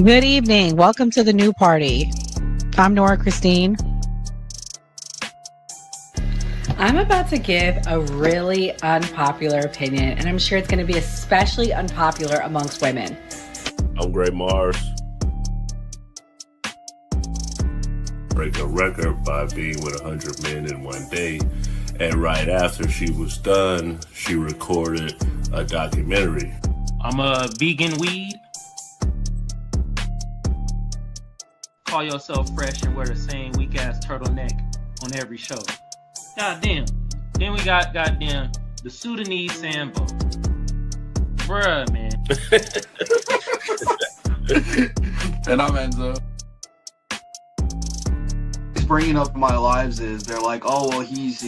Good evening. Welcome to the new party. I'm Nora Christine. I'm about to give a really unpopular opinion, and I'm sure it's going to be especially unpopular amongst women. I'm Gray Mars. Break a record by being with 100 men in one day. And right after she was done, she recorded a documentary. I'm a vegan weed. Call yourself fresh and wear the same weak ass turtleneck on every show. Goddamn. Then we got goddamn the Sudanese Sambo. Bruh, man. And I'm Enzo. Bringing up in my lives is they're like, oh well, he's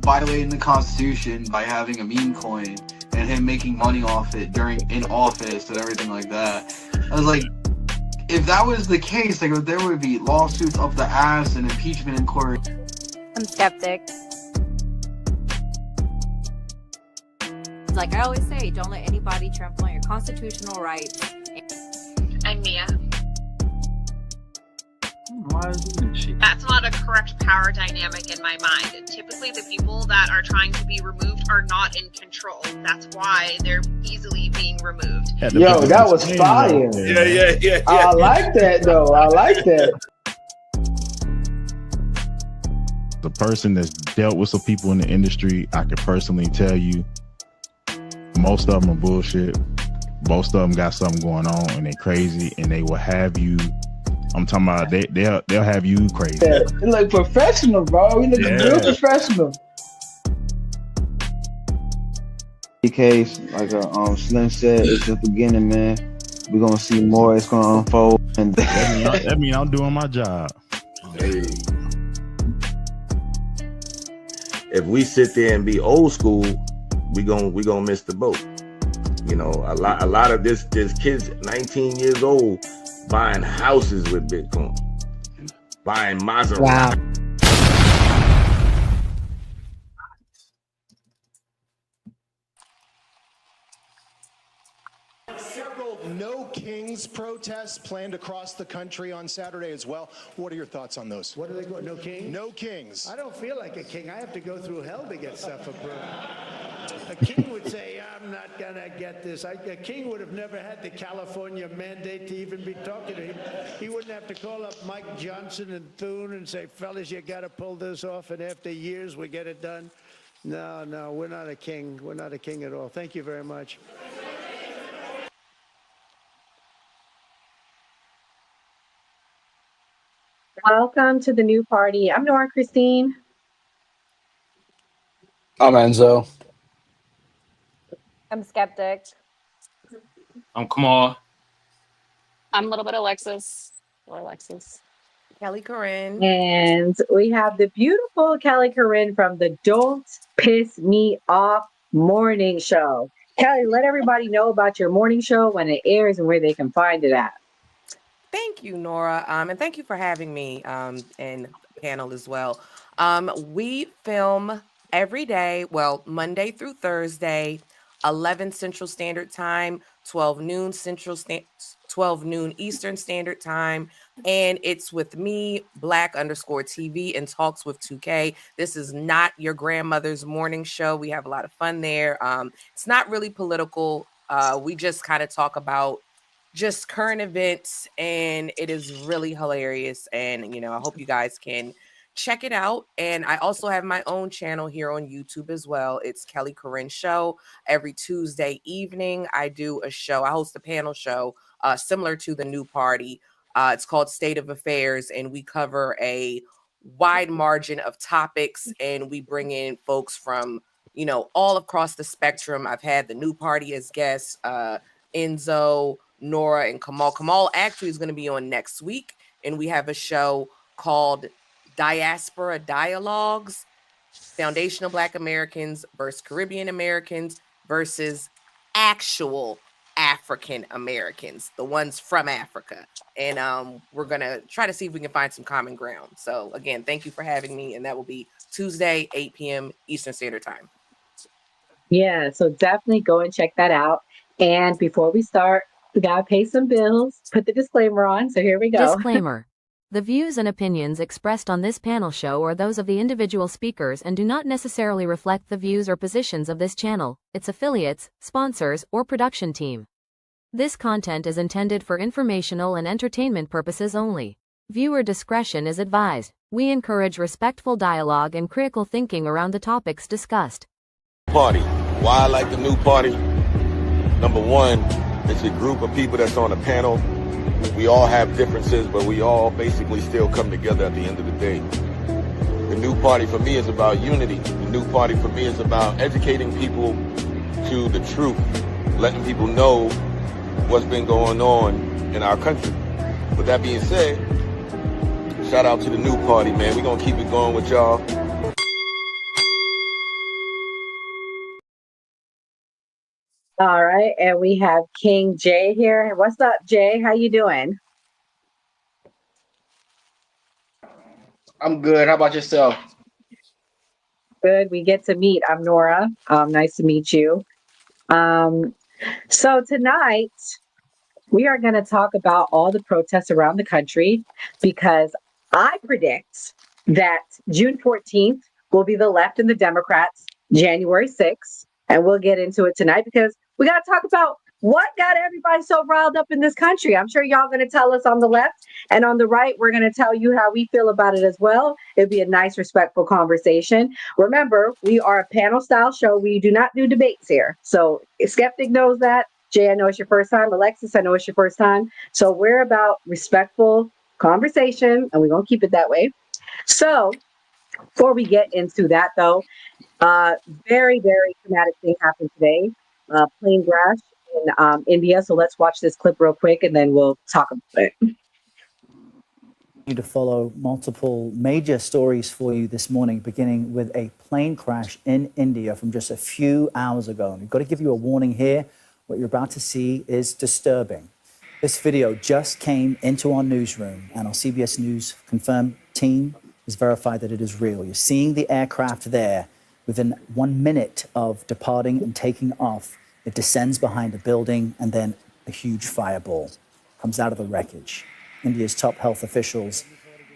violating the Constitution by having a meme coin and him making money off it in office and everything like that. I was like, if that was the case, like there would be lawsuits up the ass and impeachment in court. I'm skeptic. Like I always say, don't let anybody trample on your constitutional rights. I'm Mia. Why is this shit? That's not a correct power dynamic in my mind. And typically the people that are trying to be removed are not in control. That's why they're easily being removed. Yo, that was fire. Yeah. I like that though. I like that. The person that's dealt with some people in the industry, I can personally tell you, most of them are bullshit. Most of them got something going on and they're crazy, and they will have you. I'm talking about they'll have you crazy. Yeah, you look professional, bro. You look real professional. In case, like Slim said, it's the beginning, man. We're gonna see more. It's gonna unfold, and that mean I'm doing my job. Hey. If we sit there and be old school, we gonna miss the boat. You know, a lot of this kids 19 years old buying houses with Bitcoin, buying Maserati. Wow. Several No Kings protests planned across the country on Saturday as well. What are your thoughts on those? What are they going? No King? No Kings. I don't feel like a king. I have to go through hell to get stuff approved. A king would say, I'm not going to get this. A king would have never had the California mandate to even be talking to him. He wouldn't have to call up Mike Johnson and Thune and say, fellas, you got to pull this off, and after years we get it done. No, we're not a king. We're not a king at all. Thank you very much. Welcome to the new party. I'm Nora Christine. I'm Enzo. I'm skeptic. I'm Kamal. I'm a little bit Alexis. Kelly Corinne. And we have the beautiful Kelly Corinne from the Don't Piss Me Off morning show. Kelly, let everybody know about your morning show, when it airs, and where they can find it at. Thank you, Nora. And thank you for having me and the panel as well. We film every day, well, Monday through Thursday, 11 Central Standard Time, 12 noon 12 noon Eastern Standard Time. And it's with me, Black_TV, and Talks with 2K. This is not your grandmother's morning show. We have a lot of fun there. It's not really political. We just kind of talk about just current events, and it is really hilarious. And, you know, I hope you guys can check it out. And I also have my own channel here on YouTube as well. It's Kelly Corinne Show. Every Tuesday evening, I do a show. I host a panel show similar to the new party. It's called State of Affairs, and we cover a wide margin of topics, and we bring in folks from, you know, all across the spectrum. I've had the new party as guests, Enzo, Nora, and Kamal. Kamal actually is going to be on next week, and we have a show called Diaspora Dialogues, Foundational Black Americans versus Caribbean Americans versus actual African Americans, the ones from Africa. And we're going to try to see if we can find some common ground. So again, thank you for having me. And that will be Tuesday, 8 p.m. Eastern Standard Time. Yeah, so definitely go and check that out. And before we start, We gotta pay some bills. Put the disclaimer on. So here we go. Disclaimer. The views and opinions expressed on this panel show are those of the individual speakers and do not necessarily reflect the views or positions of this channel, its affiliates, sponsors, or production team. This content is intended for informational and entertainment purposes only. Viewer discretion is advised. We encourage respectful dialogue and critical thinking around the topics discussed. Party. Why I like the new party? Number one, it's a group of people that's on a panel. We all have differences, but we all basically still come together at the end of the day. The new party for me is about unity. The new party for me is about educating people to the truth, letting people know what's been going on in our country. With that being said, shout out to the new party, man. We're going to keep it going with y'all. All right, and we have King Jay here. What's up, Jay? How you doing? I'm good. How about yourself? Good. We get to meet. I'm Nora. Nice to meet you. So tonight we are going to talk about all the protests around the country because I predict that June 14th will be the left and the Democrats, January 6th. And we'll get into it tonight because we got to talk about what got everybody so riled up in this country. I'm sure y'all going to tell us on the left, and on the right, we're going to tell you how we feel about it as well. It'll be a nice, respectful conversation. Remember, we are a panel style show. We do not do debates here. So Skeptic knows that. Jay, I know it's your first time. Alexis, I know it's your first time. So we're about respectful conversation, and we're going to keep it that way. So before we get into that, though, very, very traumatic thing happened today. Plane crash in India. So let's watch this clip real quick and then we'll talk about it. To follow multiple major stories for you this morning, beginning with a plane crash in India from just a few hours ago. And we've got to give you a warning here. What you're about to see is disturbing. This video just came into our newsroom, and our CBS News confirmed team has verified that it is real. You're seeing the aircraft there. Within 1 minute of departing and taking off, it descends behind a building, and then a huge fireball comes out of the wreckage. India's top health officials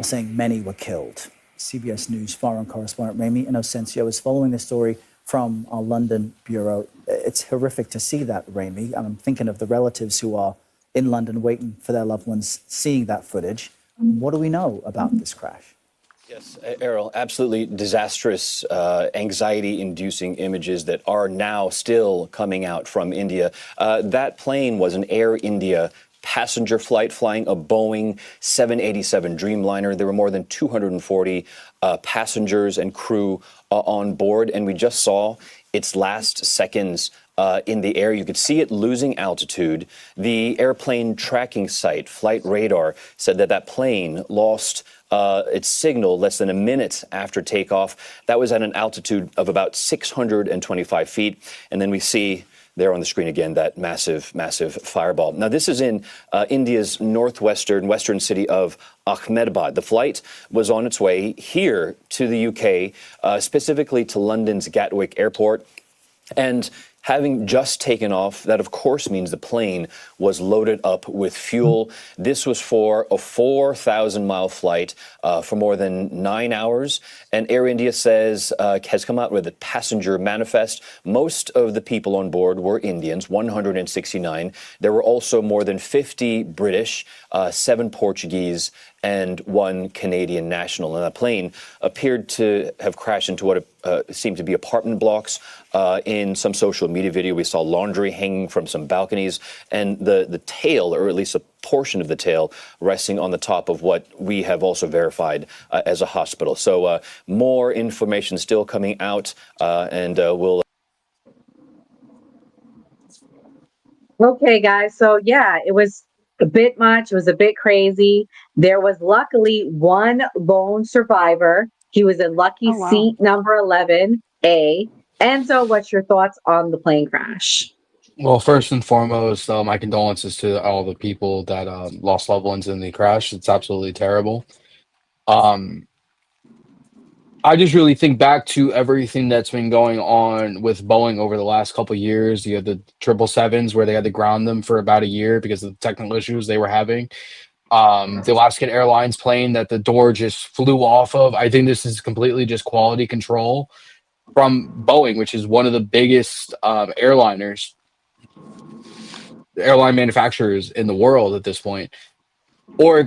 are saying many were killed. CBS News foreign correspondent Remy Inocencio is following this story from our London bureau. It's horrific to see that, Remy. I'm thinking of the relatives who are in London waiting for their loved ones, seeing that footage. What do we know about this crash? Yes, Errol, absolutely disastrous, anxiety-inducing images that are now still coming out from India. That plane was an Air India passenger flight flying a Boeing 787 Dreamliner. There were more than 240 passengers and crew on board, and we just saw its last seconds in the air. You could see it losing altitude. The airplane tracking site, Flight Radar, said that that plane lost its signal less than a minute after takeoff. That was at an altitude of about 625 feet. And then we see there on the screen again that massive, massive fireball. Now, this is in India's western city of Ahmedabad. The flight was on its way here to the UK, specifically to London's Gatwick Airport. And having just taken off, that of course means the plane was loaded up with fuel. This was for a 4,000-mile flight for more than 9 hours. And Air India says has come out with a passenger manifest. Most of the people on board were Indians, 169. There were also more than 50 British, 7 Portuguese, and 1 Canadian national. And the plane appeared to have crashed into what seemed to be apartment blocks. In some social media video, we saw laundry hanging from some balconies, and the tail, or at least a portion of the tail, resting on the top of what we have also verified as a hospital. So more information still coming out, and we'll... Okay, guys. So yeah, it was a bit much. It was a bit crazy. There was luckily one lone survivor. He was in lucky seat number 11A. Enzo, what's your thoughts on the plane crash? Well, first and foremost, my condolences to all the people that lost loved ones in the crash. It's absolutely terrible. I just really think back to everything that's been going on with Boeing over the last couple of years. You had the 777s where they had to ground them for about a year because of the technical issues they were having. The Alaskan Airlines plane that the door just flew off of. I think this is completely just quality control from Boeing, which is one of the biggest airline manufacturers in the world at this point. Or it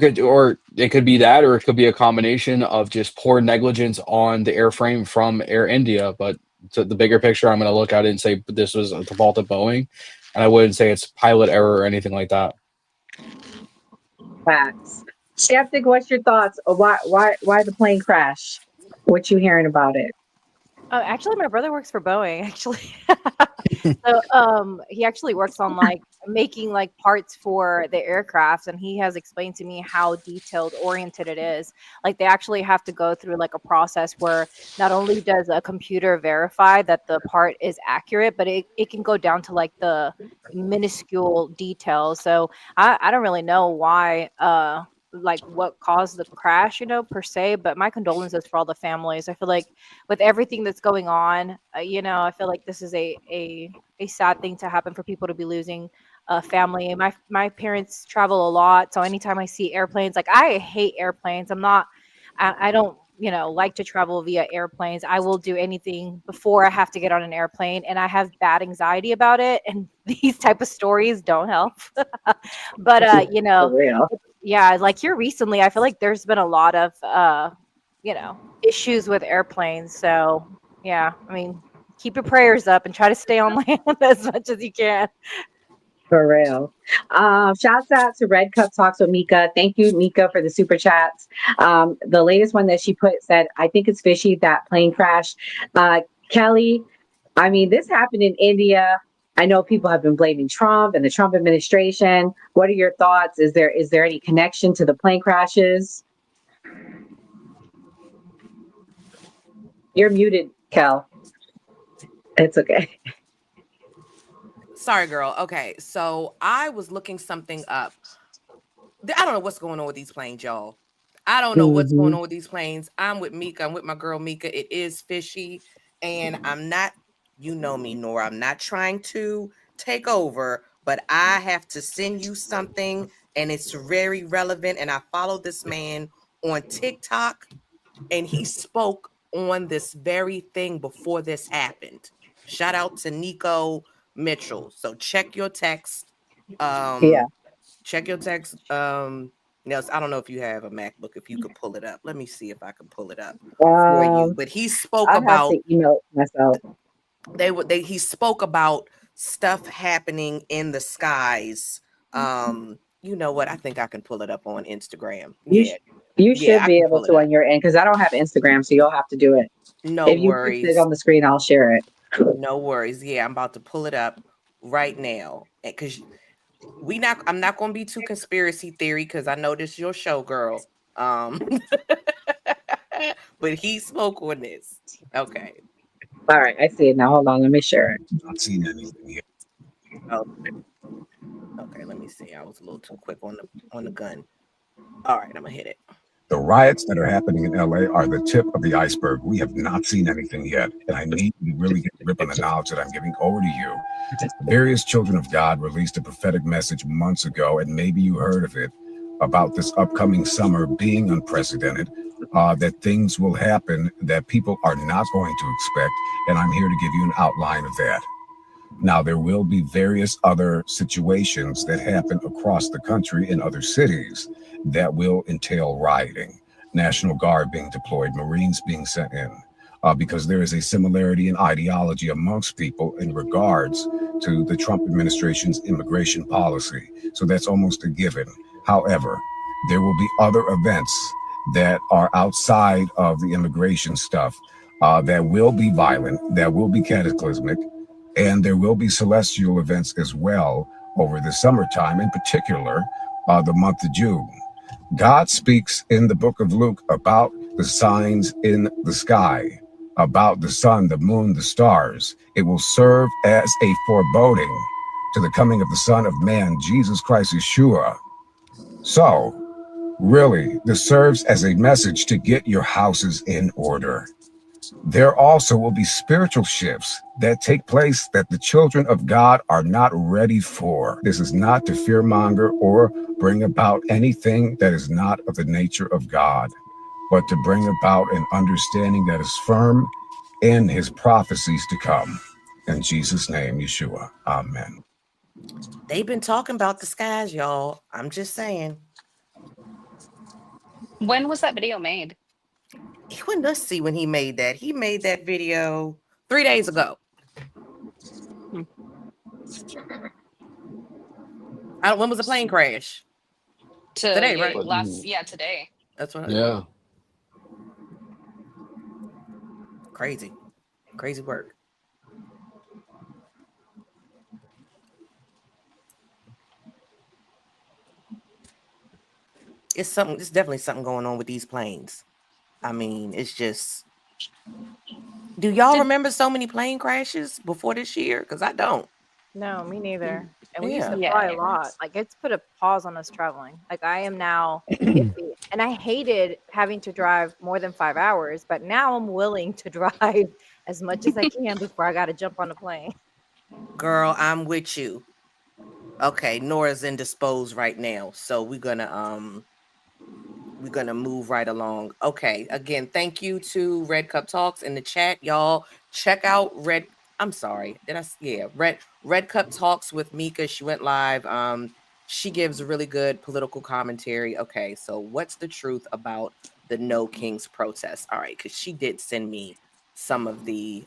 could be that, or it could be a combination of just poor negligence on the airframe from Air India. But to the bigger picture, I'm going to look at it and say this was the fault of Boeing, and I wouldn't say it's pilot error or anything like that. Facts. Skeptic, what's your thoughts? Why the plane crash? What you hearing about it? Actually, my brother works for Boeing. Actually, so he actually works on like making like parts for the aircraft, and he has explained to me how detailed oriented it is. Like they actually have to go through like a process where not only does a computer verify that the part is accurate, but it can go down to like the minuscule details. So I don't really know why like what caused the crash, per se, but my condolences for all the families. I feel like with everything that's going on, I feel like this is a sad thing to happen for people to be losing a family. My parents travel a lot, so anytime I see airplanes, like I hate airplanes. I don't like to travel via airplanes. I will do anything before I have to get on an airplane, and I have bad anxiety about it, and these type of stories don't help. But For real. yeah, like here recently, I feel like there's been a lot of issues with airplanes. So yeah, I mean, keep your prayers up and try to stay on land as much as you can. For real. Shouts out to Red Cup Talks with Mika. Thank you, Mika, for the super chats. The latest one that she put said, I think it's fishy that plane crash. Kelly, I mean, this happened in India. I know people have been blaming Trump and the Trump administration. What are your thoughts? Is there any connection to the plane crashes? You're muted, Kel. It's okay. Sorry, girl. Okay, so I was looking something up. I don't know what's going on with these planes, y'all. I don't know what's going on with these planes. I'm with Mika. I'm with my girl Mika. It is fishy, and I'm not. You know me, Nora. I'm not trying to take over, but I have to send you something, and it's very relevant. And I follow this man on TikTok, and he spoke on this very thing before this happened. Shout out to Nico Mitchell. So check your text. Yeah. Check your text. Nels, I don't know if you have a MacBook, if you could pull it up. Let me see if I can pull it up for you. But he spoke I about have to email it myself. He spoke about stuff happening in the skies. You know what? I think I can pull it up on Instagram. You should I be can able pull it to up. on your end because I don't have Instagram, so you'll have to do it. No if you worries. put it on the screen, I'll share it. No worries. Yeah, I'm about to pull it up right now because I'm not going to be too conspiracy theory because I know this is your show, girl. But he spoke on this. Okay. All right, I see it now. Hold on, let me share it. Not seen anything yet. Okay, let me see. I was a little too quick on the gun. All right, I'm gonna hit it. The riots that are happening in LA are the tip of the iceberg. We have not seen anything yet, and I need to really get a grip on the knowledge that I'm giving over to you. Various children of God released a prophetic message months ago, and maybe you heard of it, about this upcoming summer being unprecedented, that things will happen that people are not going to expect, and I'm here to give you an outline of that. Now, there will be various other situations that happen across the country in other cities that will entail rioting, National Guard being deployed, Marines being sent in, because there is a similarity in ideology amongst people in regards to the Trump administration's immigration policy. So that's almost a given. However, there will be other events that are outside of the immigration stuff that will be violent, that will be cataclysmic, and there will be celestial events as well over the summertime, in particular, the month of June. God speaks in the book of Luke about the signs in the sky, about the sun, the moon, the stars. It will serve as a foreboding to the coming of the Son of Man, Jesus Christ, Yeshua. So, Really, this serves as a message to get your houses in order. There also will be spiritual shifts that take place that the children of God are not ready for. This is not to fearmonger or bring about anything that is not of the nature of God, but to bring about an understanding that is firm in his prophecies to come. In Jesus' name, Yeshua. Amen. They've been talking about the skies, y'all. I'm just saying. When was that video made? Let's see when he made that. He made that video 3 days ago. When was the plane crash? Today, right? Today. That's what. Yeah. Crazy work. It's definitely something going on with these planes. I mean, it's just. Do y'all remember so many plane crashes before this year? Because I don't. No, me neither. And we used Yeah. to fly a lot. Like, it's put a pause on us traveling. Like, I am now iffy. And I hated having to drive more than 5 hours, but now I'm willing to drive as much as I can before I got to jump on a plane. Girl, I'm with you. Okay, Nora's indisposed right now, so we're gonna move right along. Okay, again, thank you to Red Cup Talks in the chat, y'all. Check out Red Cup Talks with Mika. She went live. She gives really good political commentary. Okay, so what's the truth about the No Kings protest? All right, because she did send me some of the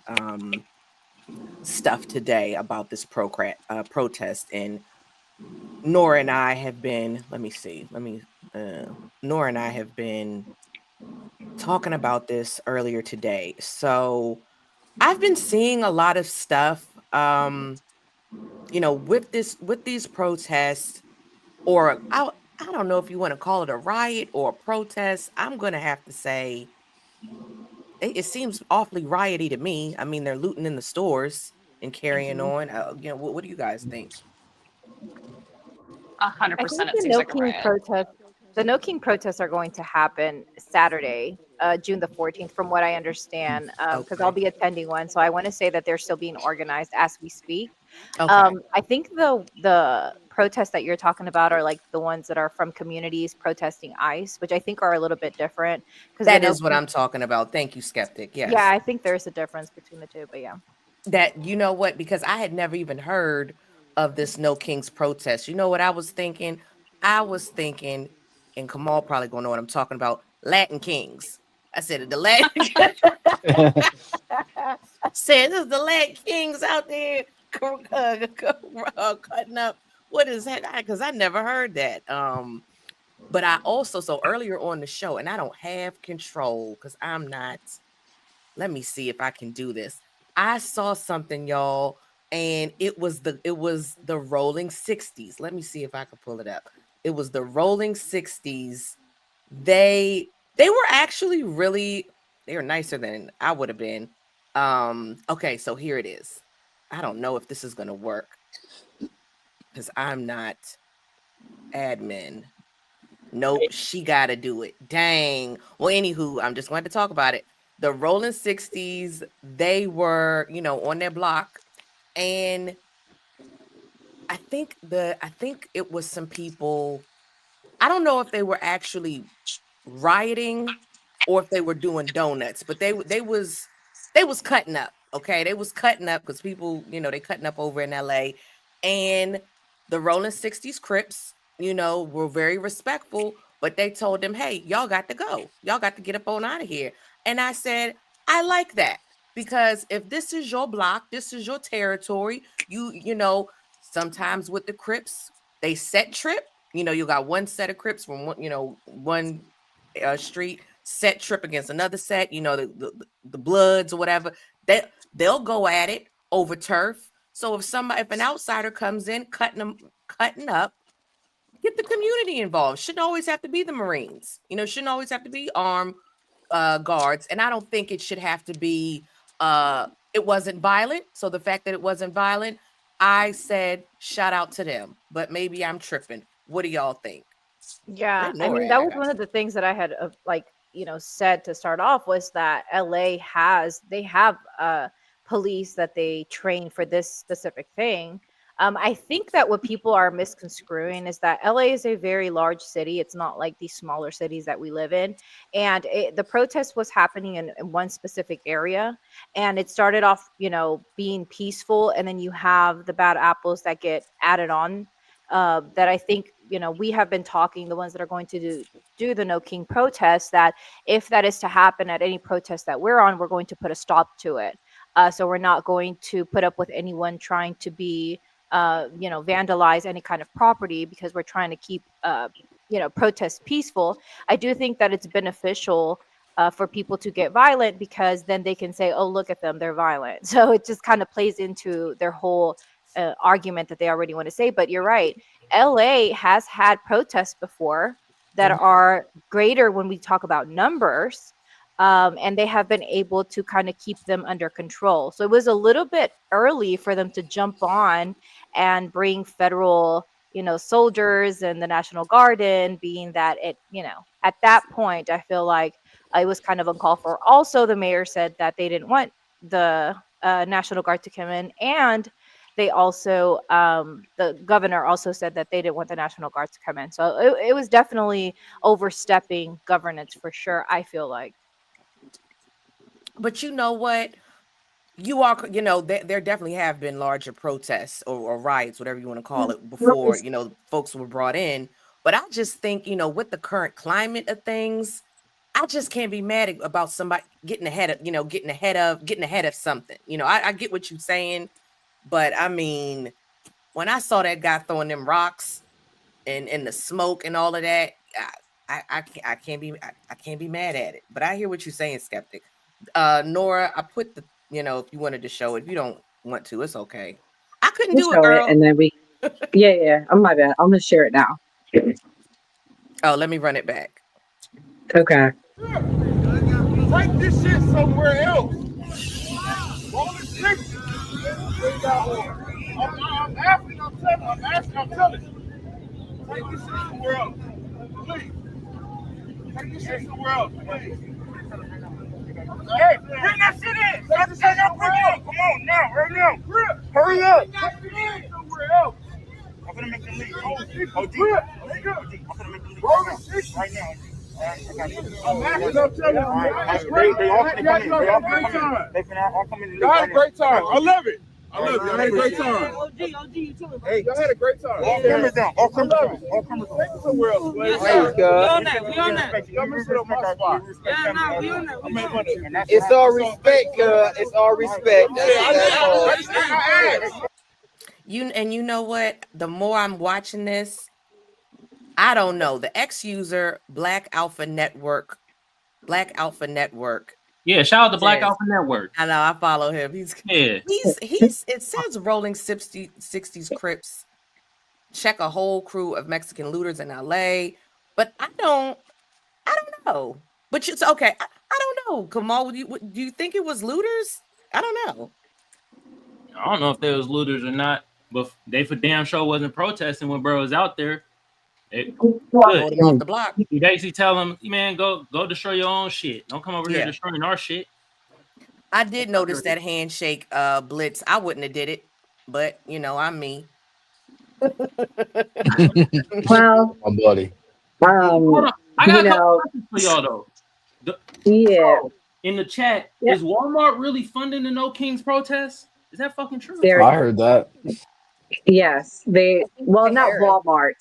stuff today about this protest, and Nora and I have been. Nora and I have been talking about this earlier today. So I've been seeing a lot of stuff, with these protests, or I don't know if you want to call it a riot or a protest. I'm gonna have to say it seems awfully rioty to me. I mean, they're looting in the stores and carrying on. What do you guys think? 100%. I think It seems like a riot. the No King protests are going to happen Saturday, June the 14th, from what I understand, because I'll be attending one. So I want to say that they're still being organized as we speak. Okay. I think the protests that you're talking about are like the ones that are from communities protesting ICE, which I think are a little bit different. Because That is what I'm talking about. Thank you, Skeptic. Yes. Yeah, I think there's a difference between the two, but yeah. That, you know what, because I had never even heard of this No Kings protest. You know what I was thinking? I was thinking, and Kamal probably gonna know what I'm talking about, Latin Kings. I said the Latin I said this is the Latin Kings out there cutting up. What is that? Because I never heard that. But I also, so earlier on the show, and I don't have control because I'm not. Let me see if I can do this. I saw something, y'all, and it was the Rolling 60s. Let me see if I can pull it up. It was the Rolling 60s. They were actually they were nicer than I would have been. Okay, so here it is. I don't know if this is gonna work because I'm not admin. Nope, she gotta do it. Dang. Well, anywho, I'm just going to talk about it. The Rolling 60s, they were, on their block. And I think it was some people. I don't know if they were actually rioting or if they were doing donuts, but they was cutting up. Okay, they was cutting up because people, they cutting up over in LA. And the Rolling 60s Crips, were very respectful, but they told them, hey, y'all got to go. Y'all got to get up on out of here. And I said, I like that, because if this is your block, this is your territory, sometimes with the Crips, they set trip. You got one set of Crips from one street, set trip against another set, the Bloods or whatever. They'll go at it over turf. So if an outsider comes in cutting up, get the community involved. Shouldn't always have to be the Marines. Shouldn't always have to be armed guards. And I don't think it should have to be. It wasn't violent. So the fact that it wasn't violent, I said shout out to them. But maybe I'm tripping. What do y'all think? Yeah, I Nora mean that was ass. one of the things that I had said to start off was that they have police that they train for this specific thing. I think that what people are misconstruing is that LA is a very large city. It's not like these smaller cities that we live in. And the protest was happening in one specific area. And it started off, being peaceful. And then you have the bad apples that get added on. That I think, we have been talking, the ones that are going to do the No King protest, that if that is to happen at any protest that we're on, we're going to put a stop to it. So we're not going to put up with anyone trying to be, vandalize any kind of property, because we're trying to keep, protests peaceful. I do think that it's beneficial for people to get violent, because then they can say, oh, look at them, they're violent. So it just kind of plays into their whole argument that they already want to say. But you're right. LA has had protests before that are greater when we talk about numbers. And they have been able to kind of keep them under control. So it was a little bit early for them to jump on and bring federal, soldiers and the National Guard in, being that at that point, I feel like it was kind of uncalled for. Also, the mayor said that they didn't want the National Guard to come in, and they also, the governor also said that they didn't want the National Guard to come in. So it was definitely overstepping governance for sure, I feel like. But you know what? There definitely have been larger protests or riots, whatever you want to call it, before, folks were brought in. But I just think, with the current climate of things, I just can't be mad about somebody getting ahead of something. I get what you're saying, but I mean, when I saw that guy throwing them rocks and the smoke and all of that, I can't be mad at it. But I hear what you're saying, Skeptic. Nora, I put the, if you wanted to show it. If you don't want to, it's okay. I couldn't do it, girl. And then yeah. Oh, my bad. I'm gonna share it now. Oh, let me run it back. Okay. Take this shit somewhere else. All the six. I'm asking, I'm telling you. Take this shit somewhere else. Please. Take this shit somewhere else, please. Hey, bring that shit in. Take this shit somewhere else. Come on now, right now. Hurry up. Bring that shit somewhere else. I'm gonna make them leave. OG. I'm gonna make them leave right now. I'm y'all had a great time. I love it. Y'all had a great time. Hey, y'all had a great time. All cameras down. All cameras down. All cameras down. Take it somewhere else, please. We on that. Y'all missing on my spot. Yeah, we on that. It's all respect, it's all respect. You know what? The more I'm watching this, I don't know. The ex-user Black Alpha Network. Yeah, shout out to Black Alpha Network. I know, I follow him. He's it says rolling 60s Crips check a whole crew of Mexican looters in LA. But I don't know. But it's okay. I don't know. Kamal, do you think it was looters? I don't know. I don't know if they was looters or not, but they for damn sure wasn't protesting when bro was out there. Off the block. You basically tell them, man, go destroy your own shit. Don't come over here destroying our shit. I did notice that handshake blitz. I wouldn't have did it, but I'm me. Well, my buddy. I got a couple questions for y'all though. In the chat, is Walmart really funding the No Kings protest? Is that fucking true? I heard that. Yes, not Walmart.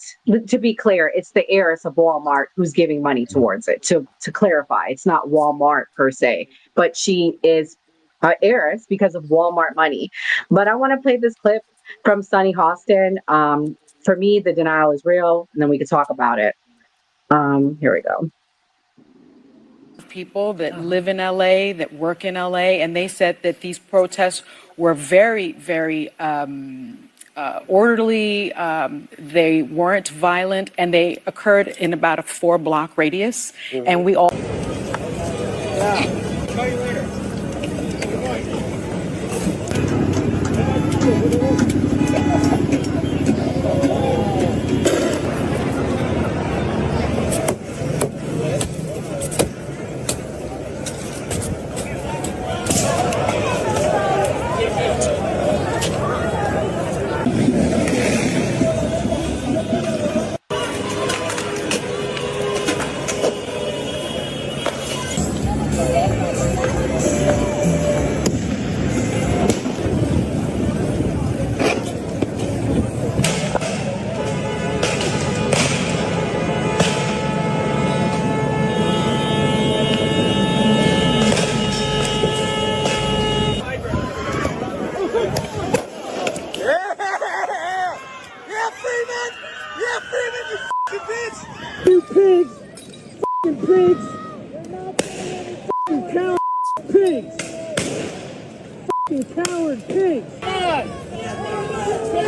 To be clear, it's the heiress of Walmart who's giving money towards it. To clarify, it's not Walmart per se, but she is an heiress because of Walmart money. But I want to play this clip from Sunny Hostin. For me, the denial is real, and then we can talk about it. Here we go. People that live in LA, that work in LA, and they said that these protests were very, very orderly. They weren't violent, and they occurred in about a 4-block radius. And we all. pigs. Fucking coward pigs. Fucking coward pigs. Come on. Come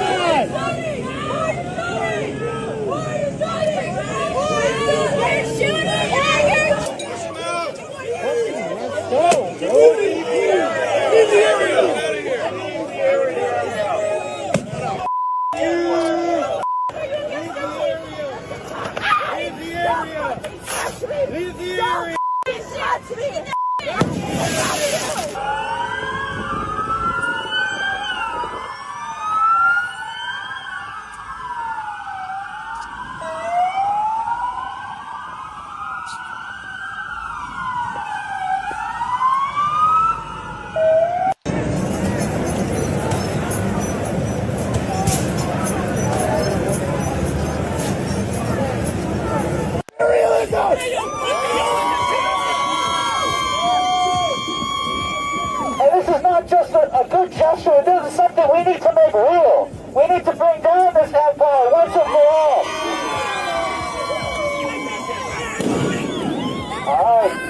And this is not just a good gesture, this is something we need to make real. We need to bring down this empire once and for all. All right.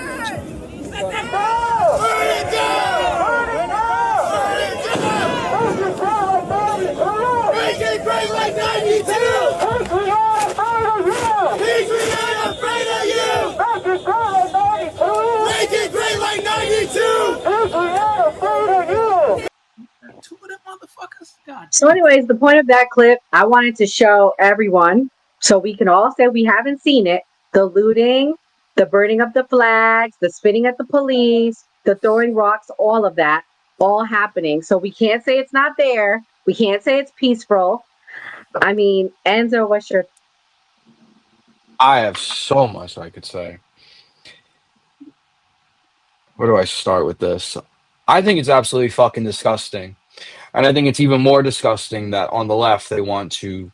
Burn it down! Burn it down! Burn it down! Burn it down! Make it great like 92! Patreon afraid of you! Patreon afraid of you! Make it great like 92! Make it great like 92! Patreon afraid of you! Two of them motherfuckers. God. So, anyways, the point of that clip, I wanted to show everyone so we can all say we haven't seen it. The looting, the burning of the flags, the spitting at the police, the throwing rocks, all of that, all happening. So we can't say it's not there. We can't say it's peaceful. I mean, Enzo, what's your... I have so much I could say. Where do I start with this? I think it's absolutely fucking disgusting. And I think it's even more disgusting that on the left they want to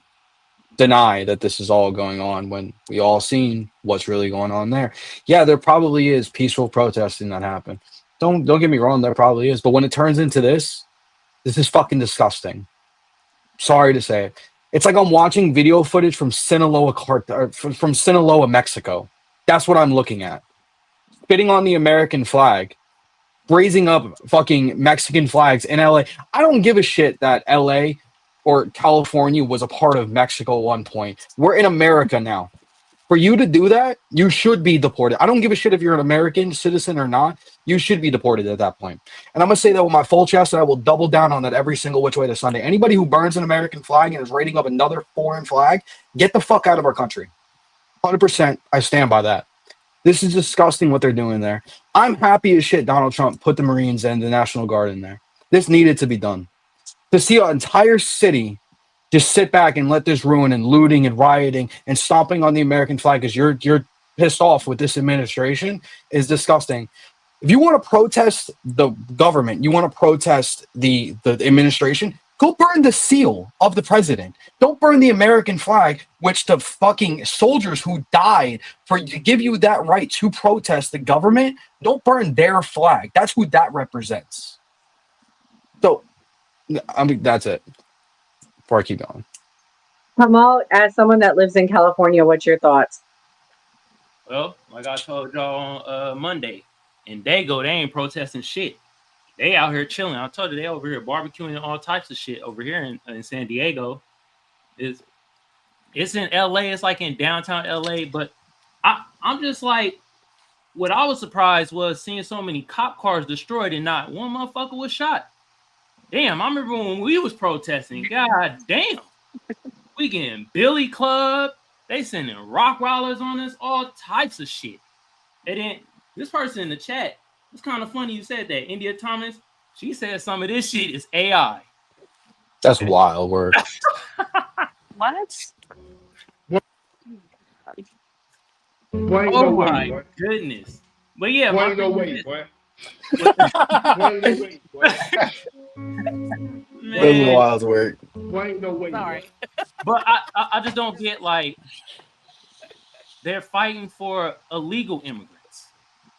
deny that this is all going on when we all seen what's really going on there. Yeah, there probably is peaceful protesting that happened. Don't get me wrong, there probably is. But when it turns into this is fucking disgusting. Sorry to say it. It's like I'm watching video footage from from Sinaloa, Mexico. That's what I'm looking at. Spitting on the American flag, raising up fucking Mexican flags in LA. I don't give a shit that LA or California was a part of Mexico at one point. We're in America now. For you to do that, you should be deported. I don't give a shit if you're an American citizen or not. You should be deported at that point. And I'm going to say that with my full chest, and I will double down on that every single which way this Sunday. Anybody who burns an American flag and is raiding up another foreign flag, get the fuck out of our country. 100%, I stand by that. This is disgusting what they're doing there. I'm happy as shit Donald Trump put the Marines and the National Guard in there. This needed to be done. To see an entire city just sit back and let this ruin and looting and rioting and stomping on the American flag because you're pissed off with this administration is disgusting. If you want to protest the government, you want to protest the administration, go burn the seal of the president. Don't burn the American flag, which the fucking soldiers who died to give you that right to protest the government, don't burn their flag. That's who that represents. So, I mean, that's it. Before I keep going. Kamal, as someone that lives in California, what's your thoughts? Well, like I told y'all on Monday, in Dago, they ain't protesting shit. They out here chilling. I told you they over here barbecuing and all types of shit over here in San Diego. It's in LA. It's like in downtown LA. But I'm just like, what I was surprised was seeing so many cop cars destroyed and not one motherfucker was shot. Damn, I remember when we was protesting. God damn. We getting Billy Club. They sending rock rollers on us, all types of shit. And then this person in the chat, it's kind of funny you said that. India Thomas, she said some of this shit is AI. That's wild work. What? Oh my goodness. But yeah, boy, no way, boy. That's wild work. No way. Sorry. But I just don't get, like, they're fighting for illegal immigrants,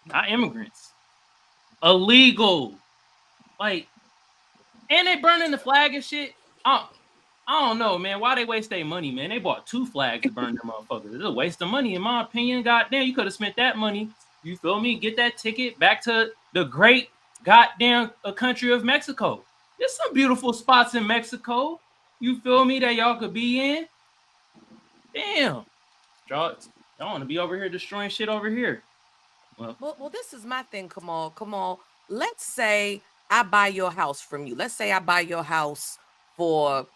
not immigrants. Illegal. Like, and they burning the flag and shit. I don't know, man. Why they waste their money, man? They bought 2 flags to burn them motherfuckers. It's a waste of money, in my opinion. Goddamn, you could have spent that money. You feel me? Get that ticket back to the great goddamn country of Mexico. There's some beautiful spots in Mexico. You feel me? That y'all could be in. Damn, y'all want to be over here destroying shit over here. Well, this is my thing, Kamal. Kamal, let's say I buy your house from you. Let's say I buy your house for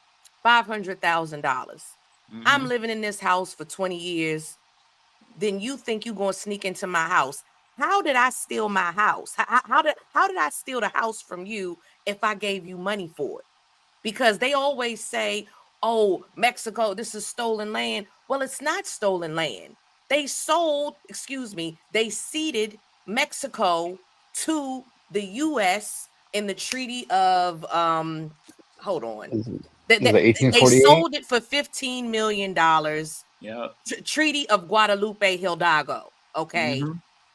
$500,000. I'm living in this house for 20 years. Then you think you're going to sneak into my house. How did I steal my house? How did I steal the house from you if I gave you money for it? Because they always say, oh, Mexico, this is stolen land. Well, it's not stolen land. They ceded Mexico to the U.S. in the Treaty of, hold on. They 1848? sold it for $15 million. Yeah. Treaty of Guadalupe Hidalgo. Okay.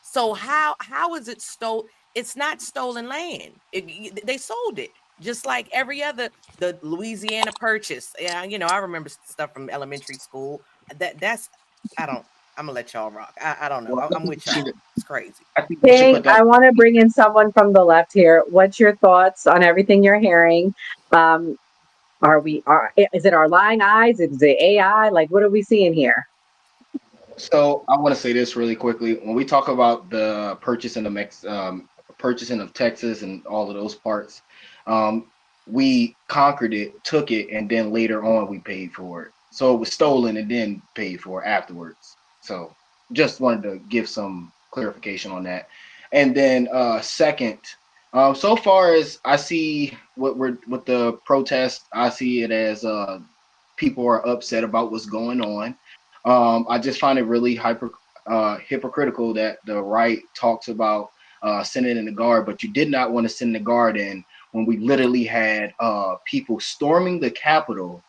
So how is it stolen? It's not stolen land. They sold it just like every other, the Louisiana Purchase. Yeah, I remember stuff from elementary school. I'm gonna let y'all rock. I don't know. I'm with y'all. It's crazy. King, I want to bring in someone from the left here. What's your thoughts on everything you're hearing? Is it our lying eyes? Is it AI? Like, what are we seeing here? So I want to say this really quickly. When we talk about the purchasing of Texas and all of those parts, we conquered it, took it, and then later on we paid for it. So it was stolen and then paid for afterwards. So just wanted to give some clarification on that. And then second, so far as I see with the protest, I see it as people are upset about what's going on. I just find it really hypocritical that the right talks about sending in the guard, but you did not want to send the guard in when we literally had people storming the Capitol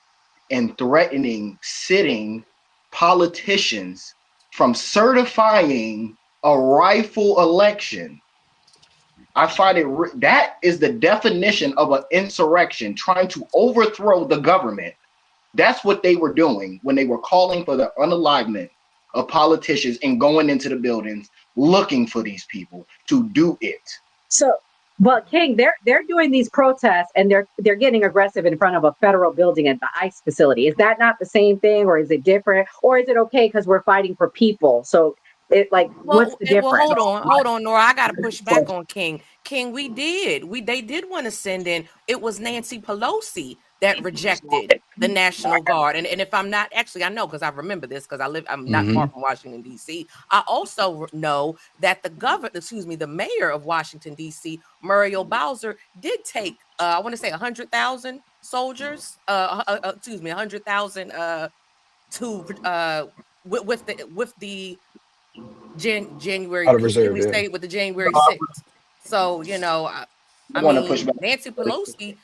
and threatening sitting politicians from certifying a rifle election. I find that is the definition of an insurrection, trying to overthrow the government. That's what they were doing when they were calling for the unalivement of politicians and going into the buildings looking for these people to do it. So, but King, they're doing these protests and they're getting aggressive in front of a federal building at the ICE facility. Is that not the same thing, or is it different, or is it okay because we're fighting for people? So, what's the difference? Well, hold on, Nora. I got to push back on King. King, they did want to send in. It was Nancy Pelosi that rejected the National Guard. And if I'm not, actually, I know because I remember this because I'm not far from Washington, D.C. I also know that the mayor of Washington, D.C., Muriel Bowser, did take, I want to say 100,000 soldiers, 100,000 with the January, Out of reserve, can we say with the January 6th? So, I want to push mean, back. Nancy Pelosi,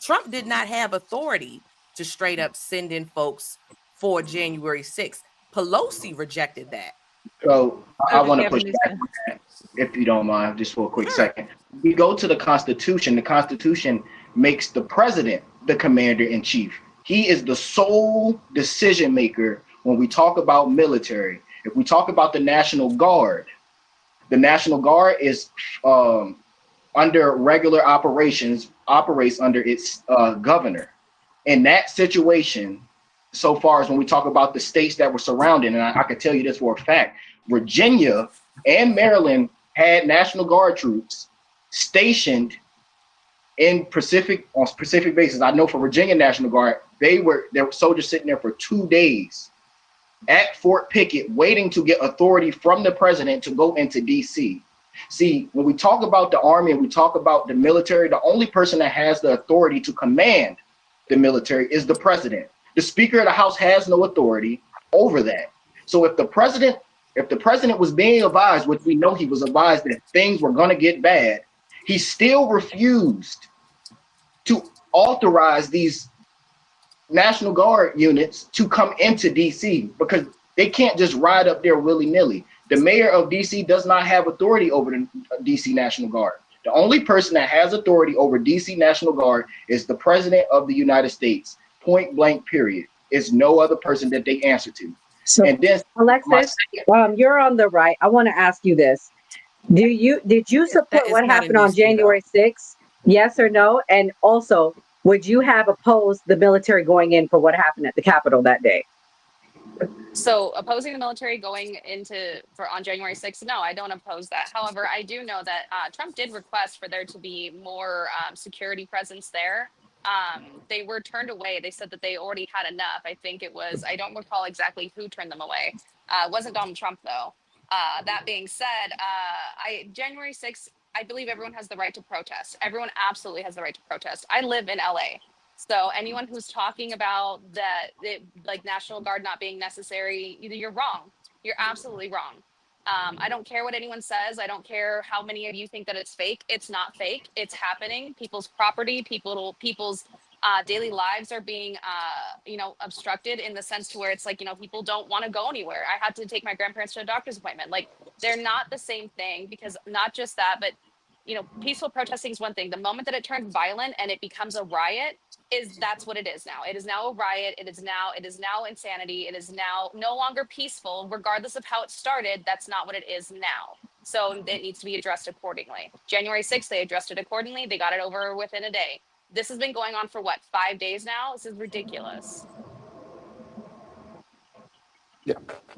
Trump did not have authority to straight up send in folks for January 6th. Pelosi rejected that. So I want to push back on that, if you don't mind, just for a quick second. We go to the Constitution. The Constitution makes the president the commander in chief. He is the sole decision maker when we talk about military. If we talk about the National Guard is under regular operations, operates under its governor. In that situation, so far as when we talk about the states that were surrounding, and I can tell you this for a fact, Virginia and Maryland had National Guard troops stationed on specific bases. I know for Virginia National Guard, there were soldiers sitting there for 2 days at Fort Pickett waiting to get authority from the president to go into DC. See, when we talk about the Army and we talk about the military, the only person that has the authority to command the military is the president. The Speaker of the House has no authority over that. So if the president was being advised, which we know he was advised that things were going to get bad, he still refused to authorize these National Guard units to come into DC because they can't just ride up there willy-nilly. The mayor of DC does not have authority over the DC National Guard. The only person that has authority over DC National Guard is the president of the United States. point blank, period. It's no other person that they answer to. So, And then my Alexis, you're on the right. I want to ask you this: did you That support is what not a happened new on speed though. January 6th? Yes or no? And also, would you have opposed the military going in for what happened at the Capitol that day? So opposing the military going into for on January 6th, no, I don't oppose that. However, I do know that Trump did request for there to be more security presence there. They were turned away. They said that they already had enough. I think it was, I don't recall exactly who turned them away. It wasn't Donald Trump though. That being said, January 6th, I believe everyone has the right to protest. Everyone absolutely has the right to protest. I live in LA. So anyone who's talking about that, like National Guard not being necessary, you're wrong. You're absolutely wrong. I don't care what anyone says. I don't care how many of you think that it's fake. It's not fake. It's happening. People's property, people's daily lives are being, obstructed in the sense to where it's like, people don't want to go anywhere. I had to take my grandparents to a doctor's appointment. Like they're not the same thing because not just that, but peaceful protesting is one thing. The moment that it turns violent and it becomes a riot, that's what it is now. It is now a riot. It is now insanity. It is now no longer peaceful, regardless of how it started. That's not what it is now. So it needs to be addressed accordingly. January 6th, they addressed it accordingly. They got it over within a day. This has been going on for what, 5 days now? This is ridiculous.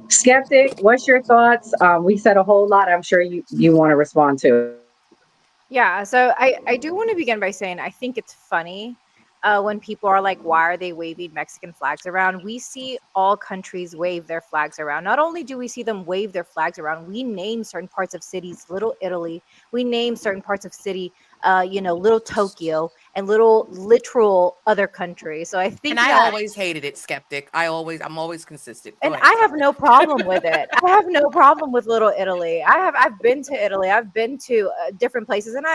Skeptic, what's your thoughts? We said a whole lot. I'm sure you want to respond to. Yeah, so I do want to begin by saying I think it's funny when people are like, why are they waving Mexican flags around? We see all countries wave their flags around. Not only do we see them wave their flags around, we name certain parts of cities, Little Italy. We name certain parts of city, Little Tokyo and little literal other countries. So I And think I that always hated it, skeptic. I'm always consistent. Go and ahead. I have Sorry. no problem with it. I have no problem with Little Italy. I've been to Italy. I've been to different places, and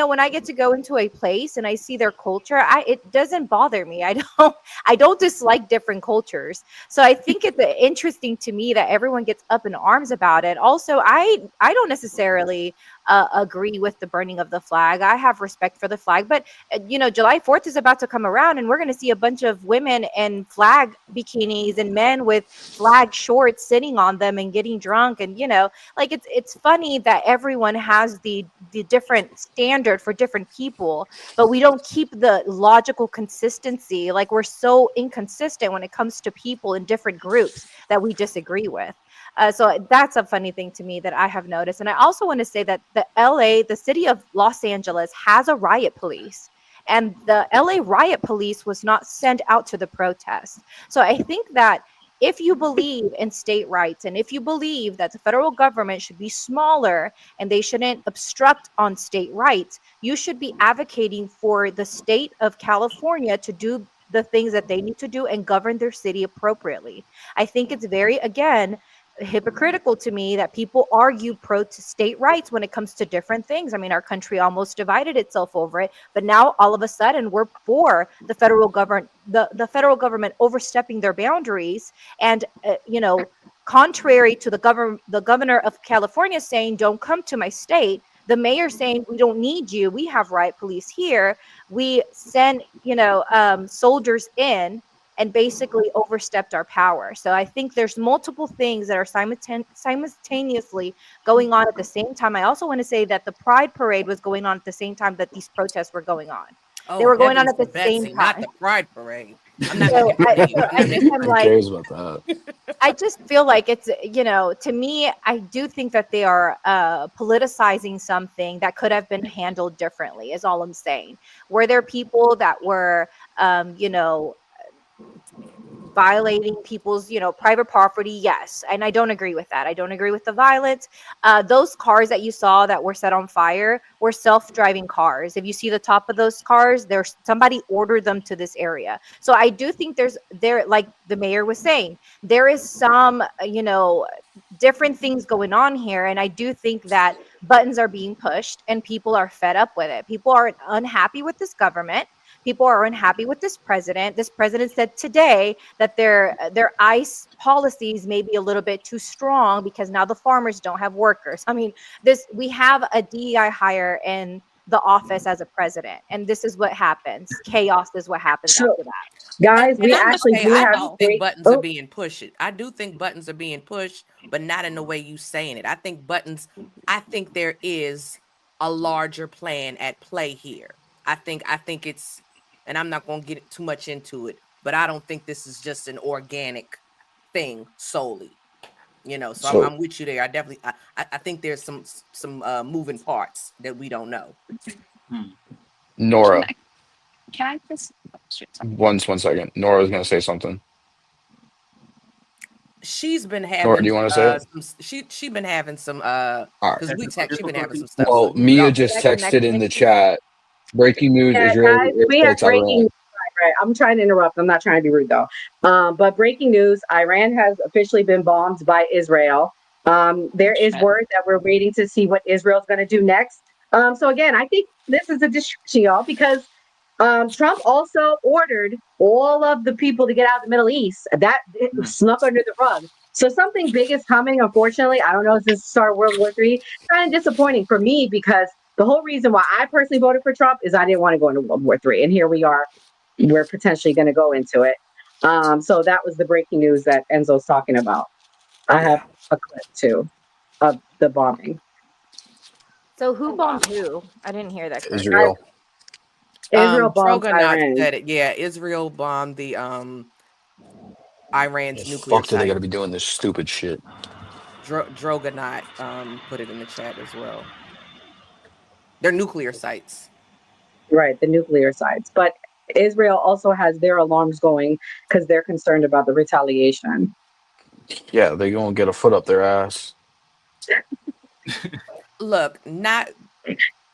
when I get to go into a place and I see their culture, it doesn't bother me. I don't dislike different cultures. So I think it's interesting to me that everyone gets up in arms about it. Also, I don't necessarily agree with the burning of the flag. I have respect for the flag, but July 4th is about to come around, and we're going to see a bunch of women in flag bikinis and men with flag shorts sitting on them and getting drunk. And like it's funny that everyone has the different standard for different people, but we don't keep the logical consistency. Like we're so inconsistent when it comes to people in different groups that we disagree with. So that's a funny thing to me that I have noticed. And I also want to say that the city of Los Angeles has a riot police. And the LA riot police was not sent out to the protest. So I think that if you believe in state rights and if you believe that the federal government should be smaller and they shouldn't obstruct on state rights, you should be advocating for the state of California to do the things that they need to do and govern their city appropriately. I think it's very, again, hypocritical to me that people argue pro to state rights when it comes to different things. I mean, our country almost divided itself over it, but now all of a sudden we're for the federal government overstepping their boundaries and contrary to the governor of California saying don't come to my state, the mayor saying we don't need you, we have riot police here, we send soldiers in and basically overstepped our power. So I think there's multiple things that are simultaneously going on at the same time. I also want to say that the Pride Parade was going on at the same time that these protests were going on. They Oh, were going on heavens at to the same Betsy, not time. the Pride Parade. I'm not So looking for any. I just am Who like, cares about that? I just feel like it's, to me, I do think that they are politicizing something that could have been handled differently, is all I'm saying. Were there people that were, violating people's private property? Yes, and I don't agree with that. I don't agree with the violence. Those cars that you saw that were set on fire were self-driving cars. If you see the top of those cars, there's somebody ordered them to this area. So I do think there, like the mayor was saying, there is some different things going on here, and I do think that buttons are being pushed and people are fed up with it. People are unhappy with this government. People are unhappy with this president. This president said today that their ICE policies may be a little bit too strong because now the farmers don't have workers. I mean, we have a DEI hire in the office as a president. And this is what happens. Chaos is what happens So, after that. guys, And we I'm gonna actually say do I have do think great. buttons are being pushed. I do think buttons are being pushed, but not in the way you saying it. I think there is a larger plan at play here. I think it's, and I'm not gonna get too much into it, but I don't think this is just an organic thing solely. So, So I'm with you there. I think there's some moving parts that we don't know. Nora, Can I just? Oh, shoot, sorry. one second. Nora was gonna say something. She's been Nora, having do you want to say it? she been having some All right. because she been having some stuff. Well, So you Mia go. just texted in the chat. Breaking news: Yeah, Israeli guys, we have airstrikes breaking Iran. news. Right. I'm trying to interrupt. I'm not trying to be rude though. But breaking news: Iran has officially been bombed by Israel. There is word that we're waiting to see what Israel's going to do next. So again, I think this is a distraction, y'all, because Trump also ordered all of the people to get out of the Middle East. That snuck under the rug. So something big is coming. Unfortunately, I don't know if this start World War III. Kind of disappointing for me because the whole reason why I personally voted for Trump is I didn't want to go into World War III, and here we are. We're potentially going to go into it. So that was the breaking news that Enzo's talking about. I have a clip too of the bombing. So who bombed who? I didn't hear that correctly. Israel. Israel bombed Drogonot Iran. said it. Yeah, Israel bombed the Iran's nuclear Fuck, do they site. got to be doing this stupid shit? Drogonot put it in the chat as well. They're nuclear sites. Right, the nuclear sites. But Israel also has their alarms going because they're concerned about the retaliation. Yeah, they gonna get a foot up their ass. Look, not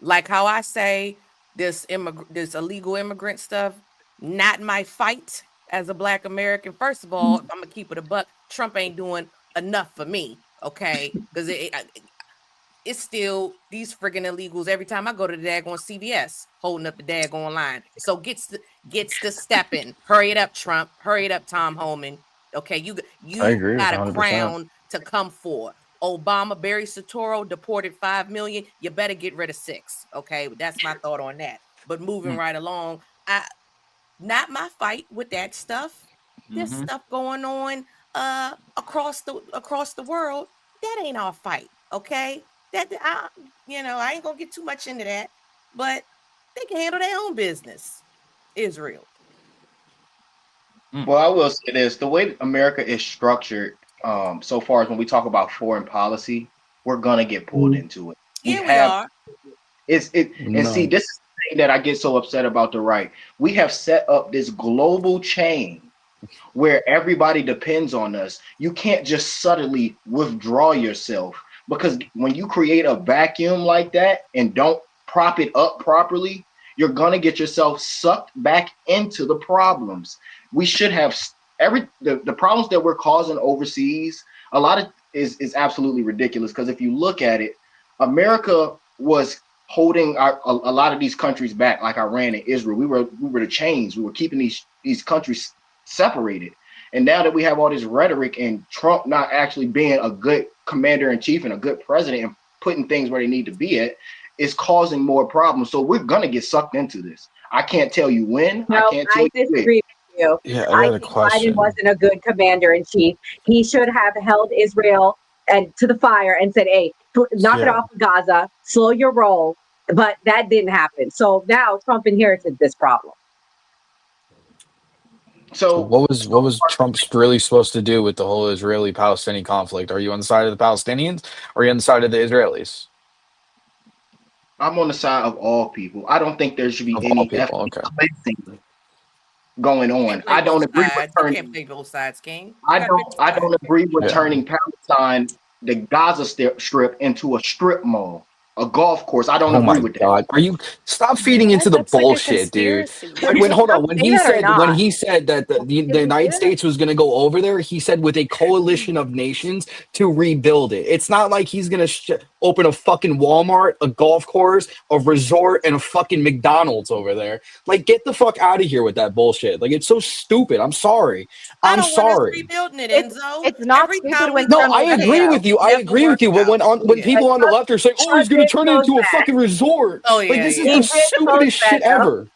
like how I say this illegal immigrant stuff, not my fight as a Black American. First of all, I'm gonna keep it a buck. Trump ain't doing enough for me, okay? Because it's still these friggin' illegals every time I go to the daggone CVS holding up the daggone line. So gets the stepping. Hurry it up, Trump. Hurry it up, Tom Homan. Okay, you I agree with got a 100%. crown to come for. Obama, Barry Soetoro deported 5 million. You better get rid of 6. Okay, that's my thought on that. But moving right along, not my fight with that stuff. There's stuff going on across the world. That ain't our fight. Okay, I ain't gonna get too much into that. But they can handle their own business. Israel. Well, I will say this: the way America is structured, so far as when we talk about foreign policy, we're gonna get pulled into it. We are. And see, this is the thing that I get so upset about the right. We have set up this global chain where everybody depends on us. You can't just suddenly withdraw yourself, because when you create a vacuum like that and don't prop it up properly, you're gonna get yourself sucked back into the problems. We should have the problems that we're causing overseas. A lot of is absolutely ridiculous, because if you look at it, America was holding a lot of these countries back, like Iran and Israel. We were the chains. We were keeping these countries separated. And now that we have all this rhetoric and Trump not actually being a good commander in chief and a good president and putting things where they need to be at, is causing more problems. So we're gonna get sucked into this. I can't tell you when. No, I can't tell I you disagree with you. Yeah, I I got a think question. Biden wasn't a good commander in chief. He should have held Israel and to the fire and said, "Hey, knock it off of Gaza, slow your roll." But that didn't happen. So now Trump inherited this problem. So what was Trump really supposed to do with the whole Israeli-Palestinian conflict? Are you on the side of the Palestinians or are you on the side of the Israelis? I'm on the side of all people. I don't think there should be Of any all people, ethnic okay. cleansing going on. I don't agree with You turning. can't play both sides, King. I don't agree with Yeah. turning Palestine, the Gaza Strip, into a strip mall, a golf course. I don't Oh agree my with that. God! Are you stop feeding into the That's like a bullshit, dude? conspiracy. When hold on, when Say he that or said not? that the United States was going to go over there, he said with a coalition of nations to rebuild it. It's not like he's going to open a fucking Walmart, a golf course, a resort, and a fucking McDonald's over there. Like, get the fuck out of here with that bullshit. Like, it's so stupid. I'm sorry. I I'm don't want us sorry. rebuilding it, It's Enzo. it's not Every stupid time we when No, go Trump I over says agree there, with so. you. I never agree with works you. But out. when Yeah. people on the left are saying, "Oh, he's Trump going to did turn it post into a that. fucking resort," Oh like yeah, this is yeah. He the did post stupidest that shit though. ever.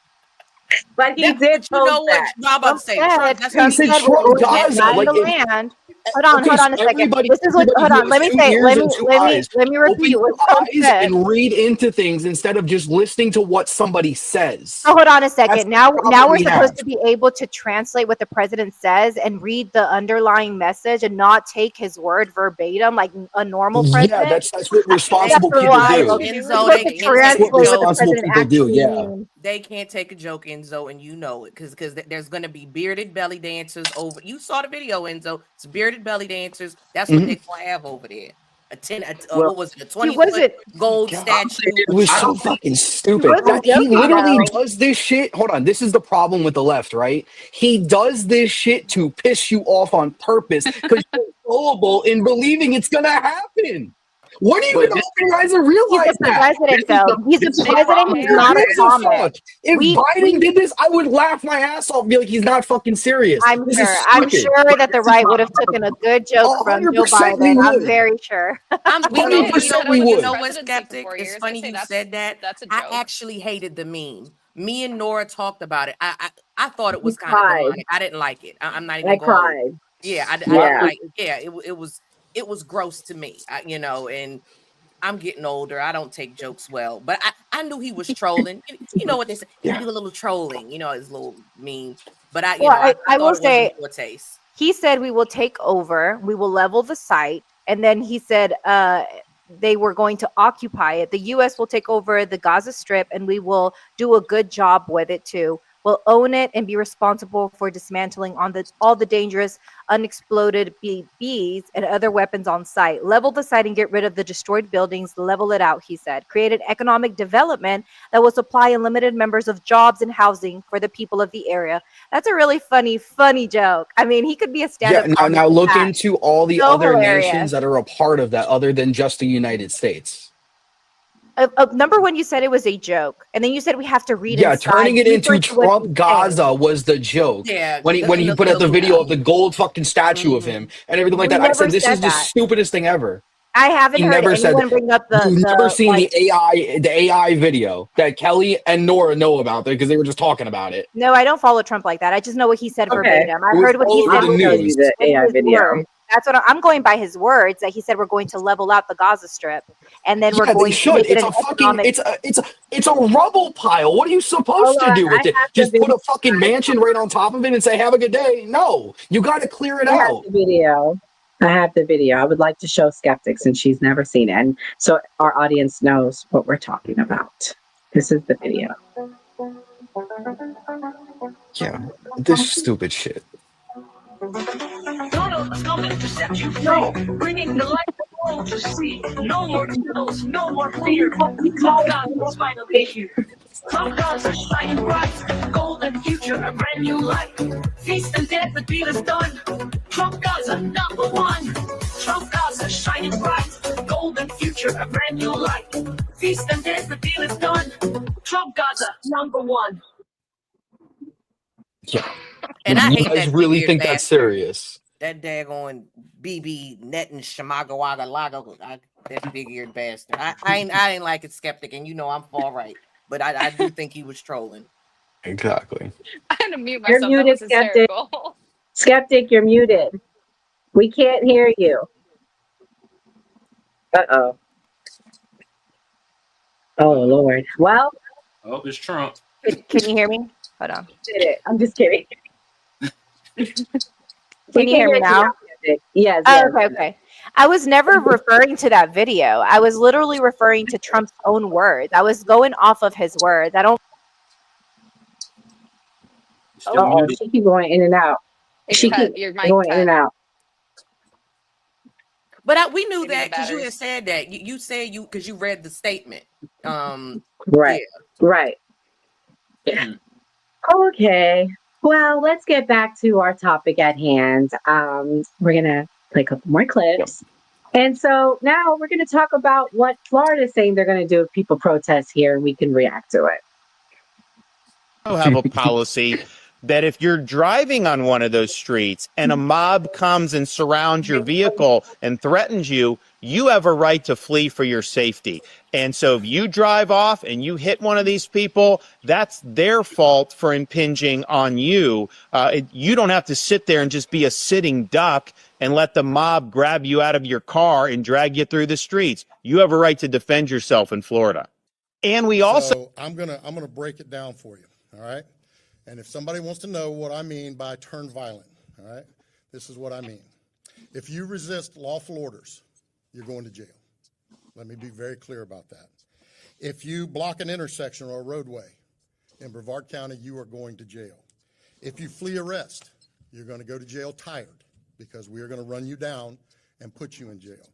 But he That, did but you post know what? that. I'm about to say, Trump. That's He what Trump he said said needs we're to Trump do. going to Net Gaza. man Like, the neutrality. land. okay, Hold so on a second. everybody, This is what. everybody Hold who on. has Let me two say. ears and two eyes, Let me open repeat what your Trump eyes said. and read into things instead of just listening to what somebody says. Oh, hold on a That's second. the Now problem we're we have. supposed to be able to translate what the president says and read the underlying message and not take his word verbatim like a normal Yeah, president. that's what That's responsible people wild. do. We're Enzo, supposed they to can't take That's a what translate what the joke. responsible president people do. actually Yeah. means. They can't take a joke, Enzo, and you know it, because there's gonna be bearded belly dancers over. You saw the video, Enzo. It's bearded belly dancers. That's what Mhm. they're gonna have over there. Well, What was it? A He 20-foot wasn't. gold God, statue it with was I so don't think fucking He stupid. wasn't That he joking literally though. does this shit. Hold on, this is the problem with the left, right? He does this shit to piss you off on purpose because you're gullible in believing it's gonna happen. When are you but gonna open your eyes and He's realize the that? president, though. He's the this is the president. problem Who He's though, not a gives a man. comic. fuck? If Biden did this, I would laugh my ass off and be like, he's not fucking serious. This is I'm stupid. sure that the right would have taken a good joke from Joe 100% we Biden. I'm would. very sure. We know, you know 100% we what, you know would. what, Presidency for skeptic? 4 It's years. I funny say you said that. that's a I joke. actually hated the meme. Me and Nora talked about it. I thought it He was kind of cried. demonic. I didn't like it. I'm not I even gonna hold cried. you. Yeah, I didn't Yeah. like. Yeah, it was gross to me. And I'm getting older. I don't take jokes well, but I knew he was trolling. You know what they say? He Yeah. do a little trolling. You know, his little meme. But I, Well, I I thought will it wasn't say in poor taste. he said we will take over, we will level the site, and then he said they were going to occupy it. The U.S. will take over the Gaza Strip, and we will do a good job with it too. We'll own it and be responsible for dismantling all the dangerous unexploded BBs and other weapons on site. Level the site and get rid of the destroyed buildings. Level it out, he said. Create an economic development that will supply unlimited numbers of jobs and housing for the people of the area. That's a really funny joke. I mean, he could be a Yeah, stand-up now comic now with look that. into all the So other hilarious. nations that are a part of that other than just the United States. Number one, you said it was a joke, and then you said we have to read Yeah, inside turning it deeper into into what he's Trump saying. Gaza was the joke. Yeah, When and he the put out the video luau. of the gold fucking statue of him and everything like We that, I never said this said is the that. stupidest thing ever. I haven't He heard never said anyone that. bring up You've never the seen like. the AI video that Kelly and Nora know about because they were just talking about it. No, I don't follow Trump like that. I just know what he said Okay. verbatim. I It was heard what all he over said the I'll show you news. the with AI his video. words. That's what I'm going by. His words that he said we're going to level out the Gaza Strip, and then we're Yeah, they going to should. make it It's an a fucking economic. it's a rubble pile. What are you Hold supposed to on, do I with it? have the Just put video. a fucking mansion right on top of it and say have a good day? No. You got to clear it I have out. the video. I have the video. I would like to show Skeptic since she's never seen it, and so our audience knows what we're talking about. This is the video. Yeah. This stupid shit. Donald coming to set you free, bringing the light of the world to see. No more tunnels, no more fear. Trump God is finally here. Trump God's are shining bright, golden future, a brand new life. Feast and death, the deal is done. Trump God's are number one. Trump God's are shining bright, golden future, a brand new life. Feast and death, the deal is done. Trump God's are number one. Yeah. And I You hate guys that really big-eared think that's bastard. serious? That daggone BB Netin Shamaga Waga Laga, that big-eared bastard. I ain't like it, skeptic, and you know I'm far right, but I do think he was trolling. Exactly. I had to mute You're myself. That muted, was Skeptic. hysterical. Skeptic, you're muted. We can't hear you. Uh-oh. Oh, Lord. Well, Oh, it's Trump. Can you hear me? Hold on. did it. I'm just kidding. Can you hear me now? Skeptic. Yes, Oh, yes. okay. I was never referring to that video. I was literally referring to Trump's own words. I was going off of his words. I don't. Still Uh-oh, muted. she keep going in and out. It's She cut. keep Your mic going in and cut. out. But we knew Maybe that the because you had batteries. said that. You said because you read the statement. Right. Yeah. Right. Yeah. Okay. Well, let's get back to our topic at hand. We're gonna play a couple more clips. And so now we're going to talk about what Florida is saying they're going to do if people protest here, and we can react to it. Have a policy that if you're driving on one of those streets and a mob comes and surrounds your vehicle and threatens you, you have a right to flee for your safety. And so if you drive off and you hit one of these people, that's their fault for impinging on you. You don't have to sit there and just be a sitting duck and let the mob grab you out of your car and drag you through the streets. You have a right to defend yourself in Florida. And we also... So I'm gonna break it down for you, all right? And if somebody wants to know what I mean by turn violent, all right, this is what I mean. If you resist lawful orders, you're going to jail. Let me be very clear about that. If you block an intersection or a roadway in Brevard County, you are going to jail. If you flee arrest, you're going to go to jail tired because we are going to run you down and put you in jail.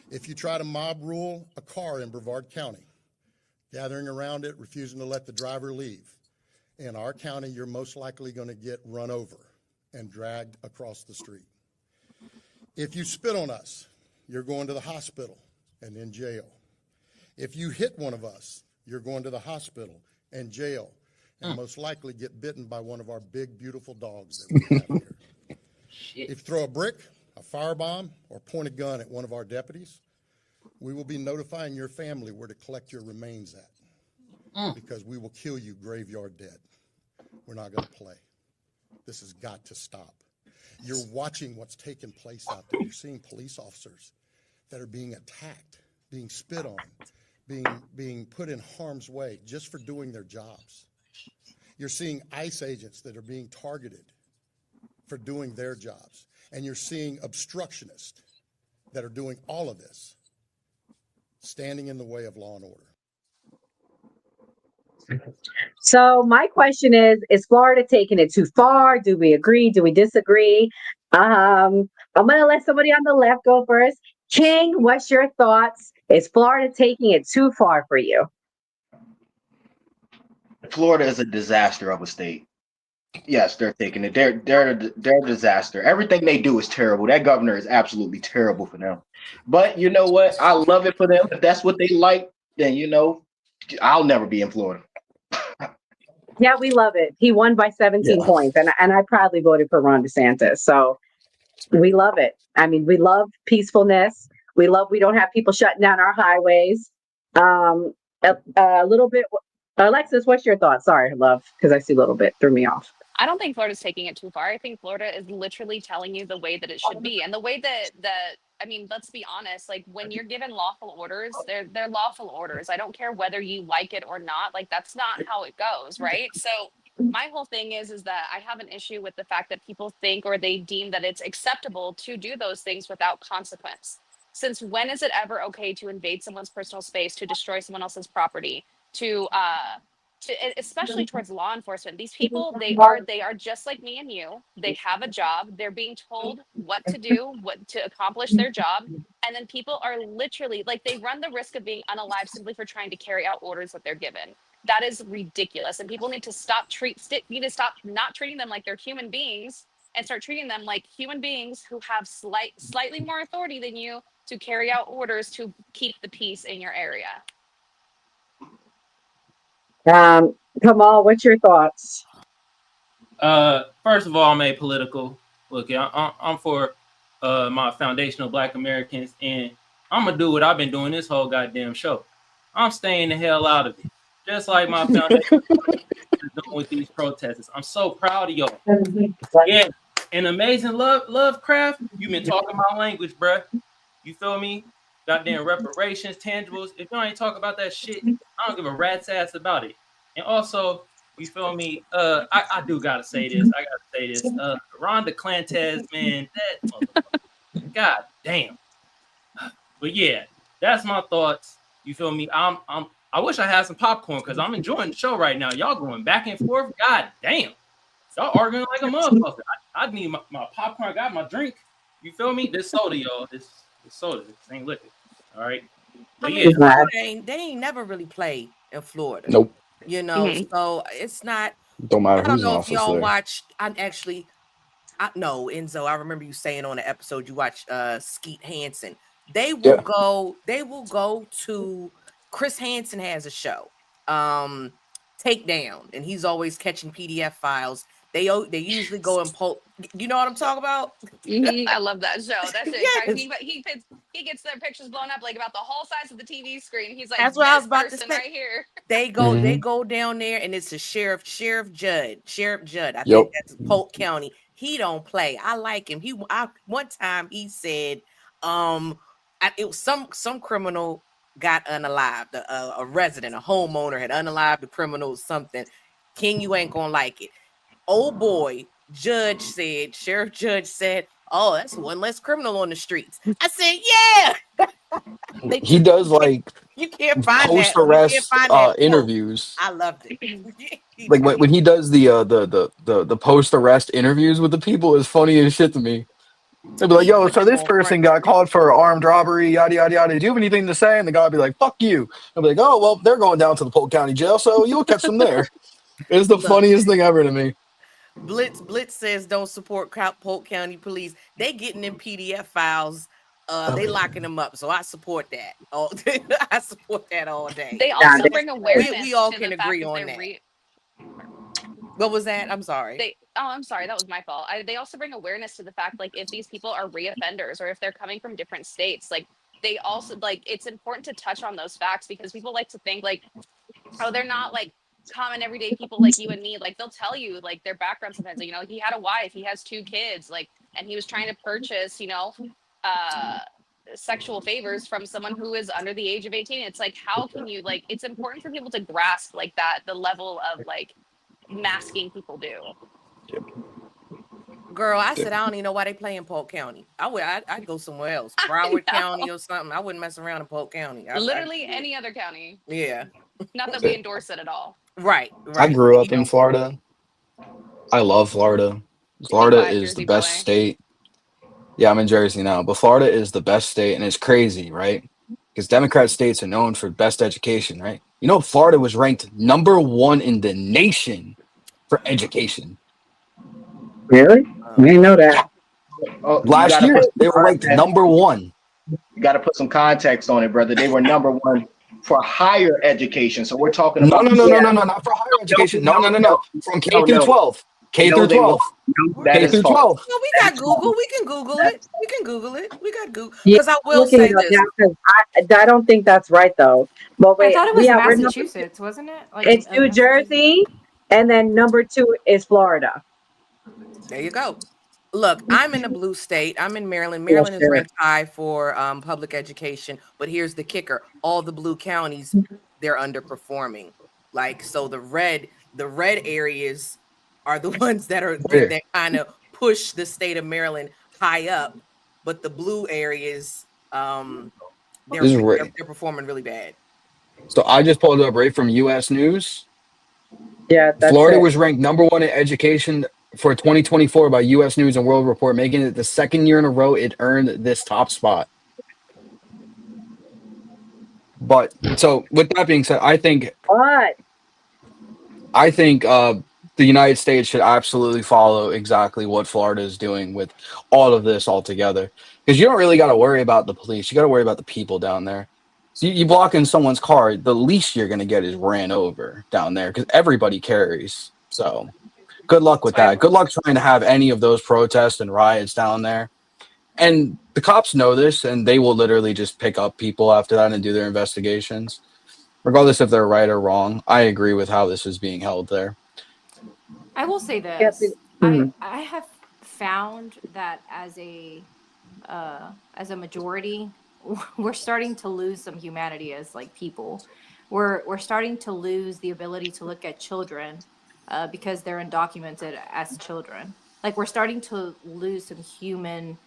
If you try to mob rule a car in Brevard County, gathering around it, refusing to let the driver leave, in our county, you're most likely going to get run over and dragged across the street. If you spit on us, you're going to the hospital and in jail. If you hit one of us, you're going to the hospital and jail, and most likely get bitten by one of our big, beautiful dogs that we have here. If you throw a brick, a firebomb, or point a gun at one of our deputies, we will be notifying your family where to collect your remains at, because we will kill you graveyard dead. We're not going to play. This has got to stop. You're watching what's taking place out there. You're seeing police officers that are being attacked, being spit on, being put in harm's way just for doing their jobs. You're seeing ICE agents that are being targeted for doing their jobs. And you're seeing obstructionists that are doing all of this, standing in the way of law and order. So my question is Florida taking it too far? Do we agree? Do we disagree? I'm going to let somebody on the left go first. King, what's your thoughts? Is Florida taking it too far for you? Florida is a disaster of a state. Yes, they're taking it. They're a disaster. Everything they do is terrible. That governor is absolutely terrible for them. But you know what? I love it for them. If that's what they like, then I'll never be in Florida. Yeah, we love it. He won by 17 points, and I proudly voted for Ron DeSantis. So we love it. I mean, we love peacefulness. We don't have people shutting down our highways. A little bit. Alexis, what's your thoughts? Sorry, love, because I see a little bit threw me off. I don't think Florida's taking it too far. I think Florida is literally telling you the way that it should be. And the way that I mean, let's be honest, like when you're given lawful orders, they're lawful orders. I don't care whether you like it or not. Like that's not how it goes, right? So my whole thing is that I have an issue with the fact that people think or they deem that it's acceptable to do those things without consequence. Since when is it ever okay to invade someone's personal space, to destroy someone else's property, to especially towards law enforcement? These people, they are just like me and you. They have a job. They're being told what to do, what to accomplish their job, and then people are literally like they run the risk of being unalive simply for trying to carry out orders that they're given. That is ridiculous, and people need to stop not treating them like they're human beings and start treating them like human beings who have slightly more authority than you to carry out orders to keep the peace in your area. Kamal, what's your thoughts? First of all, I'm apolitical. Look, I'm for my foundational Black Americans, and I'm gonna do what I've been doing this whole goddamn show. I'm staying the hell out of it, just like my foundation is doing with these protesters. I'm so proud of y'all. Yeah, and amazing Lovecraft, you've been talking my language, bruh. You feel me? Goddamn reparations, tangibles. If y'all ain't talk about that shit, I don't give a rat's ass about it. And also, you feel me? I do gotta say this. Ron DeSantis, man, that motherfucker. God damn. But yeah, that's my thoughts. You feel me? I wish I had some popcorn because I'm enjoying the show right now. Y'all going back and forth. God damn. Y'all arguing like a motherfucker. I need my popcorn. I got my drink. You feel me? This soda, y'all. This soda. This ain't liquor. All right. But yeah. They ain't never really played in Florida. Nope. You know, so it's not. Don't matter I don't who's in know if office y'all there. watch. No, Enzo. I remember you saying on the episode you watched Skeet Hansen. They will go to Chris Hansen has a show, Takedown, and he's always catching PDF files. They usually go and pull. You know what I'm talking about? I love that show. That shit cracks me. But he gets their pictures blown up like about the whole size of the TV screen. He's like, That's what I was this about to person say. right here. They go down there, and it's a Sheriff Judd. I Yep. think that's Polk County. He don't play. I like him. One time he said, it was some criminal got unalived. A resident, a homeowner had unalived the criminal or something. King, you ain't gonna like it. Oh boy, Sheriff Judge said, "Oh, that's one less criminal on the streets." I said, "Yeah." He does like You can't find that. post You can't arrest find that quote. interviews. I loved it. Like when he does the post arrest interviews with the people is funny as shit to me. They'll be like, "Yo, so this person got called for armed robbery, yada yada yada. Do you have anything to say?" And the guy will be like, "Fuck you." I'll be like, "Oh well, they're going down to the Polk County Jail, so you'll catch them there." It's the funniest thing ever to me. Blitz says don't support Polk County Police. They getting them PDF files. They locking them up, so I support that. Oh, I support that all day. They also bring awareness. We all to can the fact agree that on they're that. What was that? I'm sorry. I'm sorry, that was my fault. They also bring awareness to the fact, like, if these people are reoffenders or if they're coming from different states, like, they also, like, it's important to touch on those facts because people like to think, like, oh, they're not, like, common everyday people like you and me. Like, they'll tell you, like, their background sometimes, you know, he had a wife, he has 2 kids, like, and he was trying to purchase, you know, sexual favors from someone who is under the age of 18. It's like, how can you, like, it's important for people to grasp, like, that, the level of, like, masking people do. Girl, I said I don't even know why they play in Polk County. I'd go somewhere else, Broward County or something. I wouldn't mess around in Polk County. Literally any other county. Yeah. Not that we endorse it at all. Right. I grew up in Florida. I love Florida. Florida is the best state. Yeah, I'm in Jersey now, but Florida is the best state, and it's crazy, right? Because Democrat states are known for best education, right? You know, Florida was ranked #1 in the nation for education. Really? I didn't know that. Last year, they were ranked #1. You got to put some context on it, brother. They were #1 for higher education. So we're talking No, about not for higher education. No. From K through 12. K through 12. That is false. Well, we got Google. We can Google it. We got Google. Yeah, Because I will looking say it up this. now 'cause I don't think that's right though. But wait, I thought it was Massachusetts, wasn't it? Like it's New Jersey, and then #2 is Florida. There you go. Look, I'm in a blue state. I'm in Maryland. Maryland is ranked high for public education, but here's the kicker: all the blue counties, they're underperforming. Like, so the red areas are the ones that kind of push the state of Maryland high up, but the blue areas, they're performing really bad. So I just pulled it up right from U.S. News. Yeah, Florida was ranked #1 in education for 2024 by U.S. News and World Report, making it the second year in a row it earned this top spot. But so with that being said, I think the United States should absolutely follow exactly what Florida is doing with all of this altogether. Because you don't really got to worry about the police. You got to worry about the people down there. So you block in someone's car, the least you're going to get is ran over down there because everybody carries. So good luck with that. Good luck trying to have any of those protests and riots down there. And the cops know this, and they will literally just pick up people after that and do their investigations. Regardless if they're right or wrong, I agree with how this is being held there. I will say this. I have found that as a majority, we're starting to lose some humanity as like people. We're starting to lose the ability to look at children because they're undocumented as children. Like, we're starting to lose some human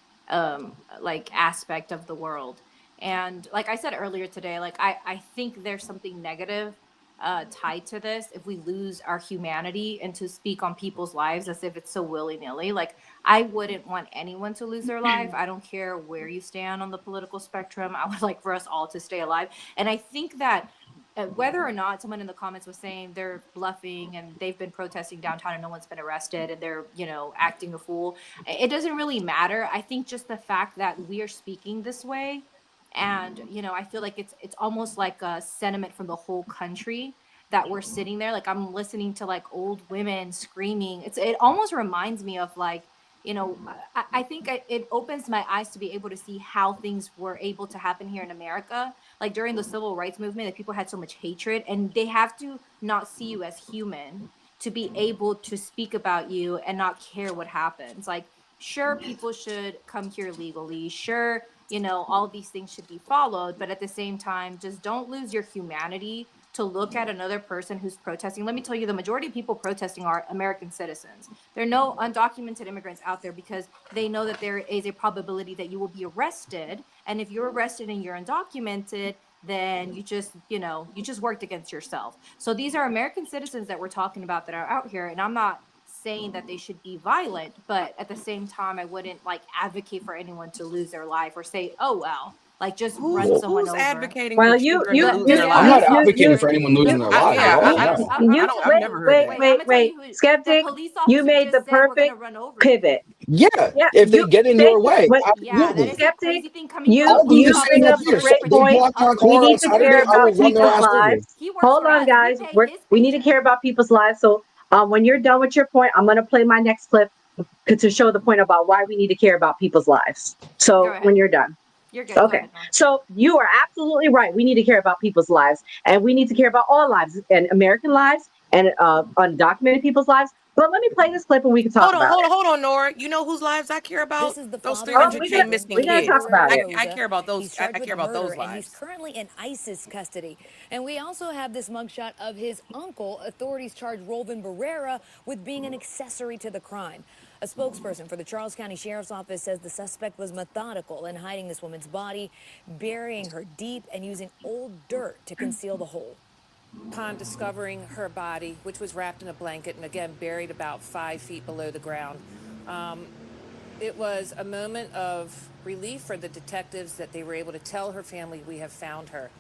like aspect of the world. And like I said earlier today, like I think there's something negative tied to this if we lose our humanity and to speak on people's lives as if it's so willy-nilly. Like, I wouldn't want anyone to lose their life. I don't care where you stand on the political spectrum. I would like for us all to stay alive. And I think that whether or not someone in the comments was saying they're bluffing and they've been protesting downtown and no one's been arrested and they're, you know, acting a fool, it doesn't really matter. I think just the fact that we are speaking this way And, I feel like it's almost like a sentiment from the whole country that we're sitting there. Like, I'm listening to like old women screaming. It almost reminds me of like, I think it opens my eyes to be able to see how things were able to happen here in America. Like during the civil rights movement, that people had so much hatred, and they have to not see you as human to be able to speak about you and not care what happens. Like, sure, people should come here legally. Sure, all these things should be followed, but at the same time, just don't lose your humanity to look at another person who's protesting. Let me tell you, the majority of people protesting are American citizens. There are no undocumented immigrants out there because they know that there is a probability that you will be arrested. And if you're arrested and you're undocumented, then you just worked against yourself. So these are American citizens that we're talking about that are out here. And I'm not saying that they should be violent, but at the same time, I wouldn't like advocate for anyone to lose their life or say, oh, well, like just run someone Who's over. advocating Well, for you, children you, to lose you, their I'm lives? not advocating for anyone losing their lives at all. No. I've never heard that. wait, skeptic, you made the perfect pivot. Yeah, Yeah, if they you get in thank your way, what absolutely. skeptic. I'll do the You same bring up up here. a So great if they point. block my We car on need to care Saturday, I about will run their people's ass over. lives. Hold on, guys. We need to care about people's lives. So when you're done with your point, I'm gonna play my next clip to show the point about why we need to care about people's lives. So when you're done. You're good. Okay. So you are absolutely right. We need to care about people's lives, and we need to care about all lives, and American lives, and undocumented people's lives. But let me play this clip and we can talk about it. Hold on, Nora. You know whose lives I care about? Those Oh, 300K missing we're gonna kids. talk about it. I care about those. He's charged I with care about murder, those and he's lives. currently in ISIS custody. And we also have this mugshot of his uncle. Authorities charge Rolvin Barrera with being an accessory to the crime. A spokesperson for the Charles County Sheriff's Office says the suspect was methodical in hiding this woman's body, burying her deep, and using old dirt to conceal the hole. Upon discovering her body, which was wrapped in a blanket and again buried about 5 feet below the ground, it was a moment of relief for the detectives that they were able to tell her family, we have found her.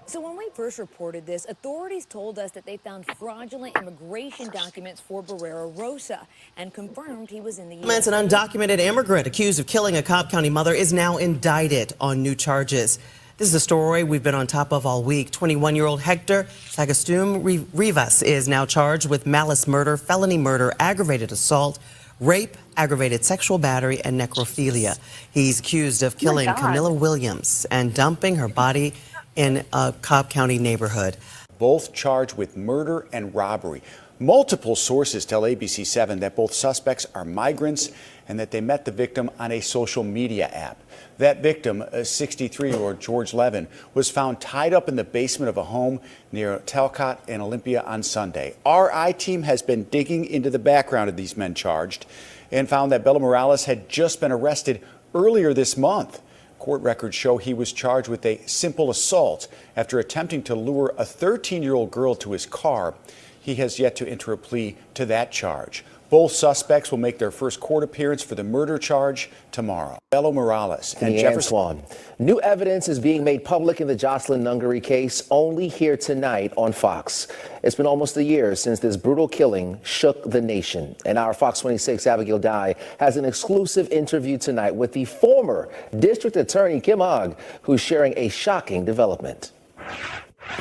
So when we first reported this, authorities told us that they found fraudulent immigration documents for Barrera Rosa and confirmed he was in the U.S. An undocumented immigrant accused of killing a Cobb County mother is now indicted on new charges. This is a story we've been on top of all week. 21-year-old Hector Sagustum Rivas is now charged with malice murder, felony murder, aggravated assault, rape, aggravated sexual battery, and necrophilia. He's accused of killing Camilla Williams and dumping her body in a Cobb County neighborhood. Both charged with murder and robbery. Multiple sources tell ABC7 that both suspects are migrants and that they met the victim on a social media app. That victim, a 63-year-old George Levin, was found tied up in the basement of a home near Talcott and Olympia on Sunday. Our I-team has been digging into the background of these men charged and found that Bella Morales had just been arrested earlier this month. Court records show he was charged with a simple assault after attempting to lure a 13-year-old girl to his car. He has yet to enter a plea to that charge. Both suspects will make their first court appearance for the murder charge tomorrow. Bella Morales and Jefferson. Antoine. New evidence is being made public in the Jocelyn Nungary case only here tonight on Fox. It's been almost a year since this brutal killing shook the nation. And our Fox 26 Abigail Dye has an exclusive interview tonight with the former district attorney Kim Ogg, who's sharing a shocking development.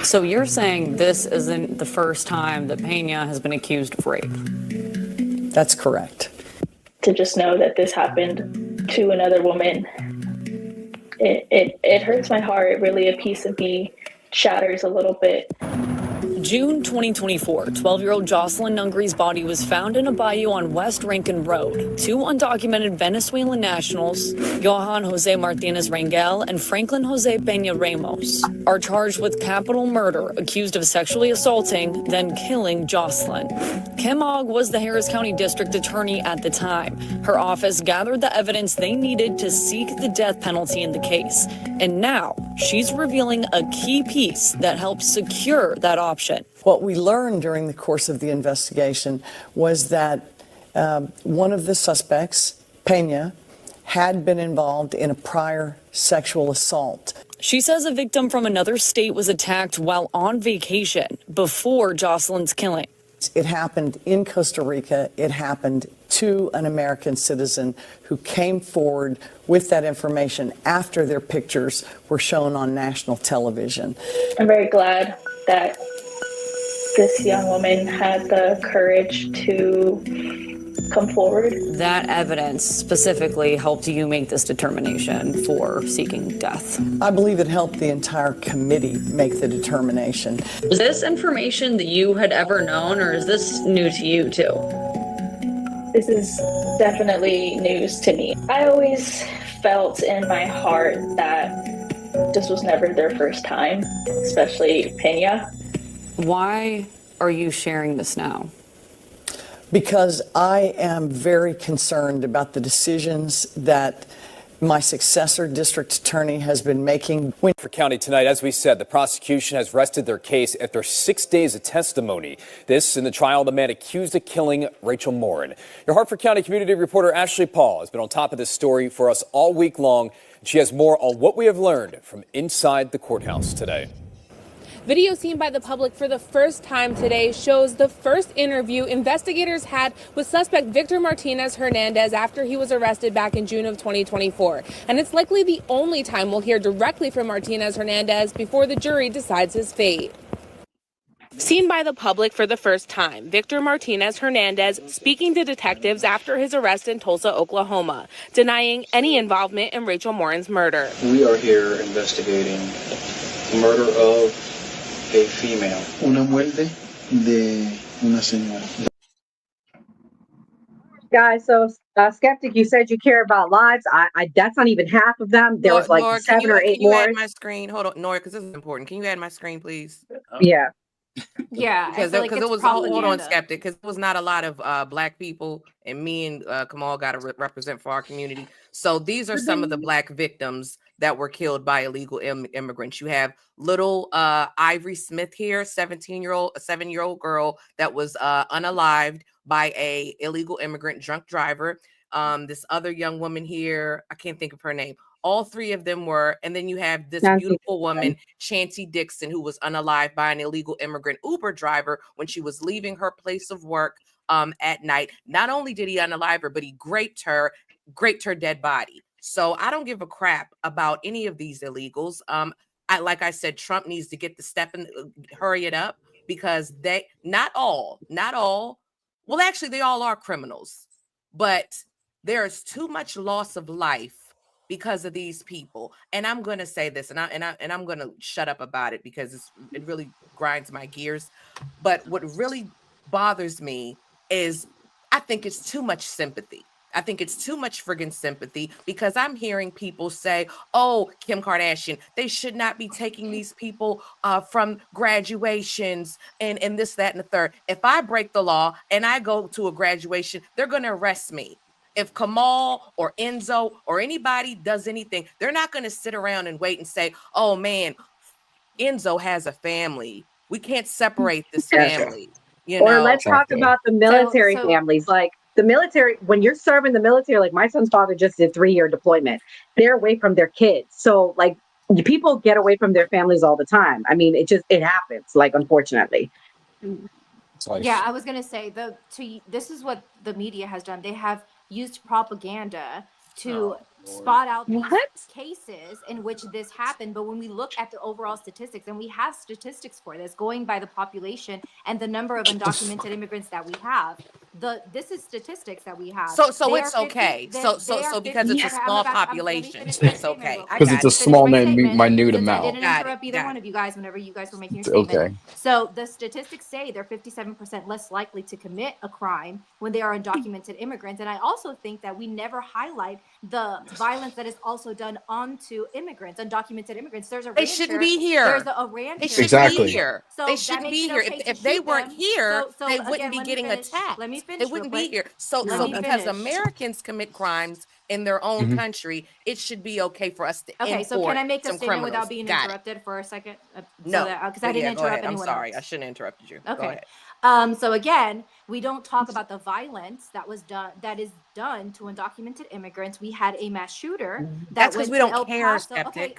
So you're saying this isn't the first time that Pena has been accused of rape? That's correct. To just know that this happened to another woman, it hurts my heart. Really, a piece of me shatters a little bit. June 2024, 12-year-old Jocelyn Nungary's body was found in a bayou on West Rankin Road. Two undocumented Venezuelan nationals, Johan Jose Martinez Rangel and Franklin Jose Peña Ramos, are charged with capital murder, accused of sexually assaulting, then killing Jocelyn. Kim Ogg was the Harris County District Attorney at the time. Her office gathered the evidence they needed to seek the death penalty in the case. And now she's revealing a key piece that helps secure that option. What we learned during the course of the investigation was that one of the suspects, Pena, had been involved in a prior sexual assault. She says a victim from another state was attacked while on vacation before Jocelyn's killing. It happened in Costa Rica. It happened to an American citizen who came forward with that information after their pictures were shown on national television. I'm very glad that this young woman had the courage to come forward. That evidence specifically helped you make this determination for seeking death. I believe it helped the entire committee make the determination. Was this information that you had ever known, or is this new to you too? This is definitely news to me. I always felt in my heart that this was never their first time, especially Pena. Why are you sharing this now? Because I am very concerned about the decisions that my successor district attorney has been making. For County tonight, as we said, the prosecution has rested their case after 6 days of testimony. This in the trial of the man accused of killing Rachel Morin. Your Hartford County community reporter Ashley Paul has been on top of this story for us all week long. She has more on what we have learned from inside the courthouse today. Video seen by the public for the first time today shows the first interview investigators had with suspect Victor Martinez Hernandez after he was arrested back in June of 2024. And it's likely the only time we'll hear directly from Martinez Hernandez before the jury decides his fate. Seen by the public for the first time, Victor Martinez Hernandez speaking to detectives after his arrest in Tulsa, Oklahoma, denying any involvement in Rachel Morin's murder. We are here investigating the murder of a female. Una muerte de una señora. Guys, so Skeptic, you said you care about lives. I that's not even half of them. There was like Nora, 7 or 8 can you more. add my screen? Hold on, Nora, because this is important. Can you add my screen, please? Yeah. Yeah, Because it was hold on, Skeptic, because it was not a lot of Black people, and me and Kamal got to represent for our community. So these are some of the Black victims that were killed by illegal immigrants. You have little Ivory Smith here, 7-year-old girl that was unalived by a illegal immigrant drunk driver. This other young woman here, I can't think of her name. All 3 of them were, and then you have this beautiful woman, Chancy Dixon, who was unalived by an illegal immigrant Uber driver when she was leaving her place of work at night. Not only did he unalive her, but he raped her dead body. So I don't give a crap about any of these illegals. Like I said, Trump needs to get the step and hurry it up, because they not all. Well, actually, they all are criminals, but there is too much loss of life because of these people. And I'm going to say this, and I'm going to shut up about it because it really grinds my gears. But what really bothers me is I think it's too much sympathy. I think it's too much friggin' sympathy, because I'm hearing people say, oh, Kim Kardashian, they should not be taking these people from graduations and this, that, and the third. If I break the law and I go to a graduation, they're going to arrest me. If Kamal or Enzo or anybody does anything, they're not going to sit around and wait and say, oh, man, Enzo has a family. We can't separate this family. Or let's talk about the military families. Like the military, when you're serving the military, like my son's father just did 3-year deployment. They're away from their kids. So like people get away from their families all the time. I mean, it happens, like, unfortunately. Yeah, I was going to say this is what the media has done. They have used propaganda to spot out these cases in which this happened. But when we look at the overall statistics, and we have statistics for this going by the population and the number of undocumented immigrants that we have, this is statistics that we have. So it's okay. So because it's a small population, it's okay. Because it's a small minute amount. I didn't interrupt either one of you guys whenever you guys were making your It's statement. okay. So the statistics say they're 57% less likely to commit a crime when they are undocumented immigrants. And I also think that we never highlight the violence that is also done onto immigrants, undocumented immigrants. There's a rancher. They shouldn't be here. There's a rancher. They shouldn't be here. So they shouldn't be here. If they weren't here, they wouldn't be getting attacked. Let me finish. They wouldn't be here. So because Americans commit crimes in their own country, it should be okay for us to Okay, so can I make a statement without being Got interrupted for a second? No, because I didn't interrupt anyone. I'm sorry. I shouldn't have interrupted you. Okay. Go ahead. So again, we don't talk about the violence that is done to undocumented immigrants. We had a mass shooter that That's because went we to don't El care, Paso. Okay, skeptic.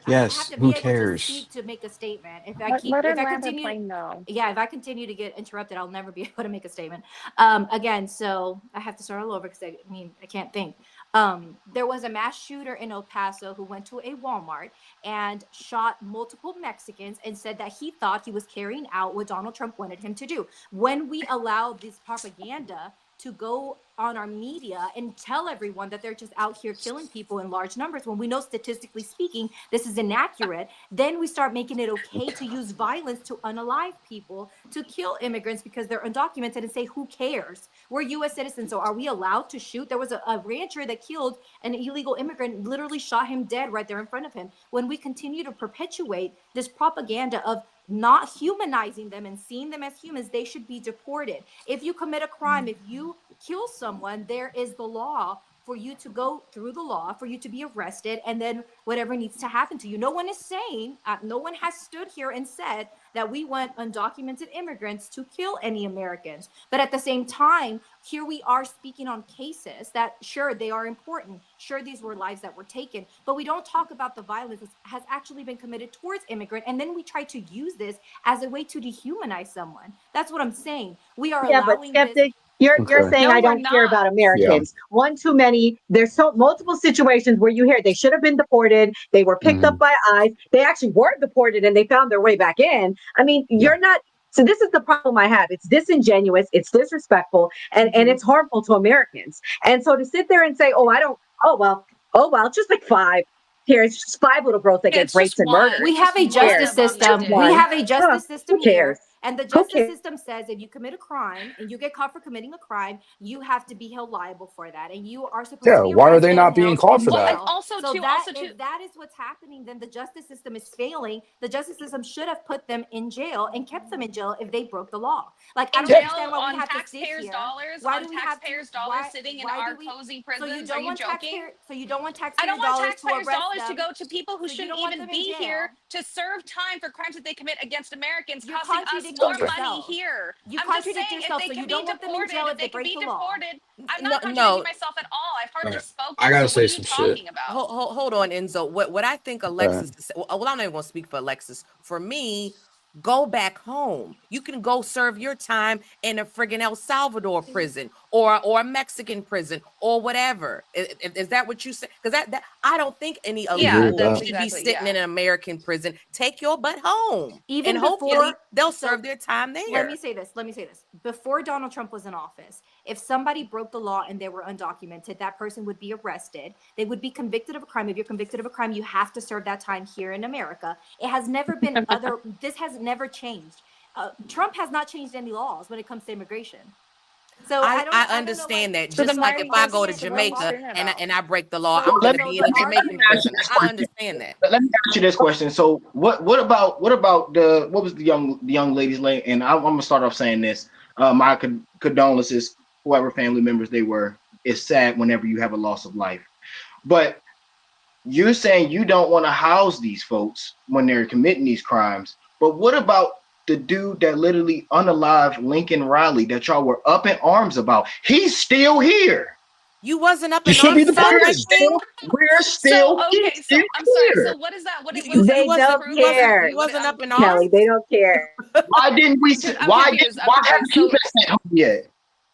I have Yes, to who be able to cares? speak to make a statement. Let her If I land her continue, plane though. yeah, if I continue to get interrupted, I'll never be able to make a statement. Again, so I have to start all over because I can't think. There was a mass shooter in El Paso who went to a Walmart and shot multiple Mexicans and said that he thought he was carrying out what Donald Trump wanted him to do. When we allow this propaganda to go on our media and tell everyone that they're just out here killing people in large numbers, when we know statistically speaking this is inaccurate, then we start making it okay to use violence to unalive people, to kill immigrants because they're undocumented, and say, who cares? We're U.S. citizens, so are we allowed to shoot? There was a rancher that killed an illegal immigrant, literally shot him dead right there in front of him. When we continue to perpetuate this propaganda of not humanizing them and seeing them as humans, they should be deported. If you commit a crime, if you kill someone, there is the law for you to go through the law, for you to be arrested, and then whatever needs to happen to you. No one is saying, no one has stood here and said that we want undocumented immigrants to kill any Americans. But at the same time, here we are speaking on cases that, sure, they are important. Sure, these were lives that were taken, but we don't talk about the violence that has actually been committed towards immigrant. And then we try to use this as a way to dehumanize someone. That's what I'm saying. We are Yeah, but allowing this. skeptic, you're Okay. saying No, I we're don't care about not. Yeah. Americans. One too many. There's so multiple situations where you hear they should have been deported. They were picked up Mhm. by ICE. They actually were deported and they found their way back in. I mean, Yeah. you're not. So this is the problem I have. It's disingenuous. It's disrespectful, and it's harmful to Americans. And so to sit there and say, oh, I don't. Oh well, just like five. Here, it's just five little girls that Yeah, get it's just raped and one. murdered. We It's have just a Who one cares? justice of them that system. Just We did. one. have a justice Who system cares? here. And the Who justice cares? system says if you commit a crime and you get caught for committing a crime, you have to be held liable for that. And you are supposed to Yeah. be Why are they arrested and not being held caught in for Well, and that? jail. also So too, that also too. if that is what's happening, then the justice system is failing. The justice system should have put them in jail and kept them in jail if they broke the law. Like, I In don't Yeah. understand jail why we on have to sit taxpayers' here. dollars, Why do we have to sitting in why our do we cozy so you prisons. Are don't you want joking? I taxpayer don't want dollars to taxpayers' arrest dollars to them. go to people who So you shouldn't don't want even them in be jail. here to serve time for crimes that they commit against Americans, You're costing us contradicting more Okay. money yourself. here. You I'm just contradict saying, if yourself. they So you can be don't want them in jail deported, if if they they can break be the law. deported, I'm No, not contradicting no. myself at all. I've All hardly right. spoken. I gotta So what say are you some shit. talking about? Hold on, Enzo. What I think All right. Alexis is, well, I'm not even going to speak for Alexis. For me, go back home. You can go serve your time in a friggin' El Salvador prison or a Mexican prison or whatever. Is that what you say? Because that I don't think any I agree Yeah, with illegal that's that. should be exactly, sitting in yeah. an American prison. Take your butt home, Even and hopefully before, they'll so serve their time let me there. say this. Let me say this. Before Donald Trump was in office, if somebody broke the law and they were undocumented, that person would be arrested. They would be convicted of a crime. If you're convicted of a crime, you have to serve that time here in America. It has never been this has never changed. Trump has not changed any laws when it comes to immigration. So I I don't know, like, understand that. So Just then why like are if you I guys go to still Jamaica talking and about? I break the law, So I'm Let going to me, so be in the a let me Jamaican argument ask you prison. this I question. understand that. Let me ask you this question. So what about the what was the young lady's name? And I'm gonna start off saying this. My condolences, whoever family members they were. It's sad whenever you have a loss of life. But you're saying you don't want to house these folks when they're committing these crimes. But what about the dude that literally unalived Lincoln Riley that y'all were up in arms about? He's still here. You wasn't up He in should be arms about We're that deported. thing. still, we're So still, okay, he's so still I'm sorry. So here. what is that? You What is They this don't you proving wasn't care, you exactly? What wasn't up in Kelly. arms. They don't care. Why didn't we? because I'm Why confused. I'm Why confused. haven't you So been sent home yet?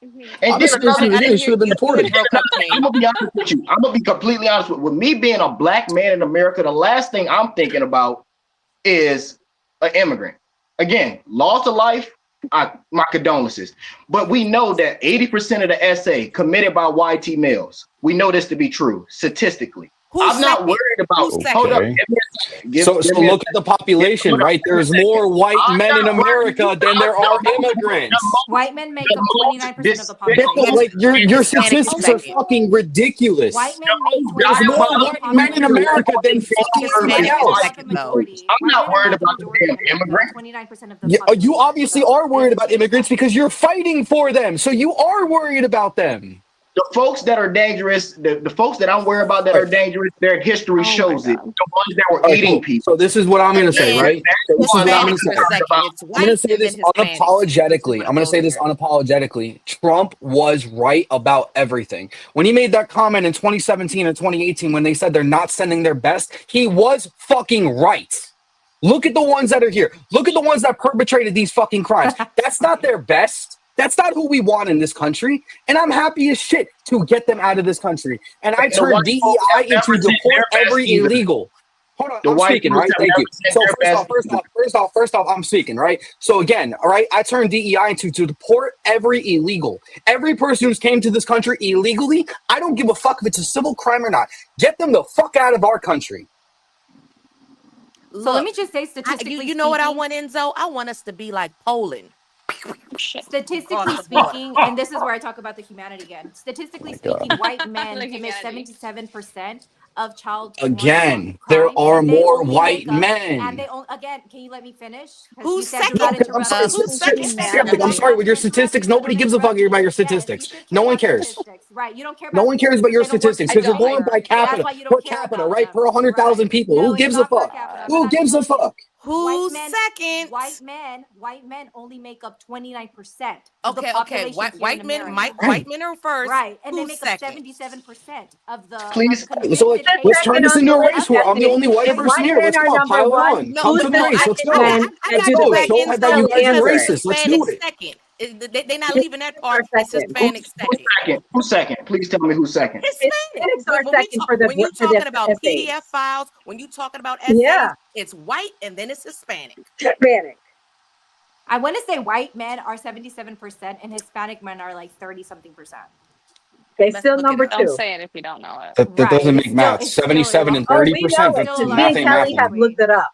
mhm. And then Honestly, another I he didn't should hear have been you had deported. broke up, I'm King. gonna be honest with you. I'm gonna be completely honest with me being a black man in America. The last thing I'm thinking about is an immigrant. Again, loss of life. My condolences. But we know that 80% of the SA committed by YT males. We know this to be true statistically. Who I'm said not it? worried Who about. said Hold it? up. Okay. Give me a second. So Give so me a look at second. the population, Hold up. right? Give me a There's second. more white I'm men in not worried. America than there are immigrants. White men make The up most 29% of the Get the, despicable population. like and your Hispanic is statistics are second. fucking ridiculous. White men make There's more 29% of the white men in population. America than fucking everybody Hispanic Men is are else. not the second though. majority. I'm White not men are worried not the about the majority in damn America. We're immigrant. 29% of the Yeah, you population. obviously So are let's worried just about say immigrants that. because you're fighting for them. So you are worried about them. The folks that are dangerous, the folks that I'm worried about that are dangerous, their history shows it. The ones that were eating Cool. people. So this is what I'm going to say, right? So this is what I'm going to say. It's I'm going to white say and this then Hispanics. unapologetically. I'm going to say this unapologetically. Trump was right about everything. When he made that comment in 2017 and 2018, when they said they're not sending their best, he was fucking right. Look at the ones that are here. Look at the ones that perpetrated these fucking crimes. That's not their best. That's not who we want in this country. And I'm happy as shit to get them out of this country. And I The turned white folks DEI have never into sent deport their best every either. illegal. Hold on, The I'm white speaking, folks right? have Thank never you. sent So their first off, I'm speaking, right? So again, all right, I turned DEI into to deport every illegal. Every person who's came to this country illegally, I don't give a fuck if it's a civil crime or not. Get them the fuck out of our country. Look, so let me just say, statistically you know what I speaking- want, Enzo? I want us to be like Poland. Statistically speaking, and this is where I talk about the humanity again. Statistically speaking, white men commit 77% of child Again, crime, there are and they more only white make up, men. And they only, again, can you let me finish? Who's you said you second? got I'm sorry. Who's second? I'm sorry. With your statistics, nobody gives a fuck about your statistics. No one cares. Statistics, right? You don't care. No one cares about your statistics because you're going by capita, That's why you per don't care capita, about right? them. Per 100,000 people. No, Who it's gives a not per fuck? capita. Who gives a fuck? Who's second? White men only make up 29% of the Okay, population here white in men, America. white men are first. Right, and they Who's make up second? 77% of the Please. So let's turn this into a race war. I'm the only white person here. Let's go. Pile on. Come to the race. Let's go. Let's go. Show that you guys are racist. Let's do it. Second. They're not leaving that part. It's Hispanic second. Who's second? Please tell me who's second. Hispanics When, when you talking about PDF files, when you talking about essays, it's white and then it's Hispanic. Hispanic. I want to say white men are 77% and Hispanic men are like 30-something percent. They still number two. Don't say it if you don't know it. That doesn't make math. 77 and 30%. Me and Kelly have looked it up.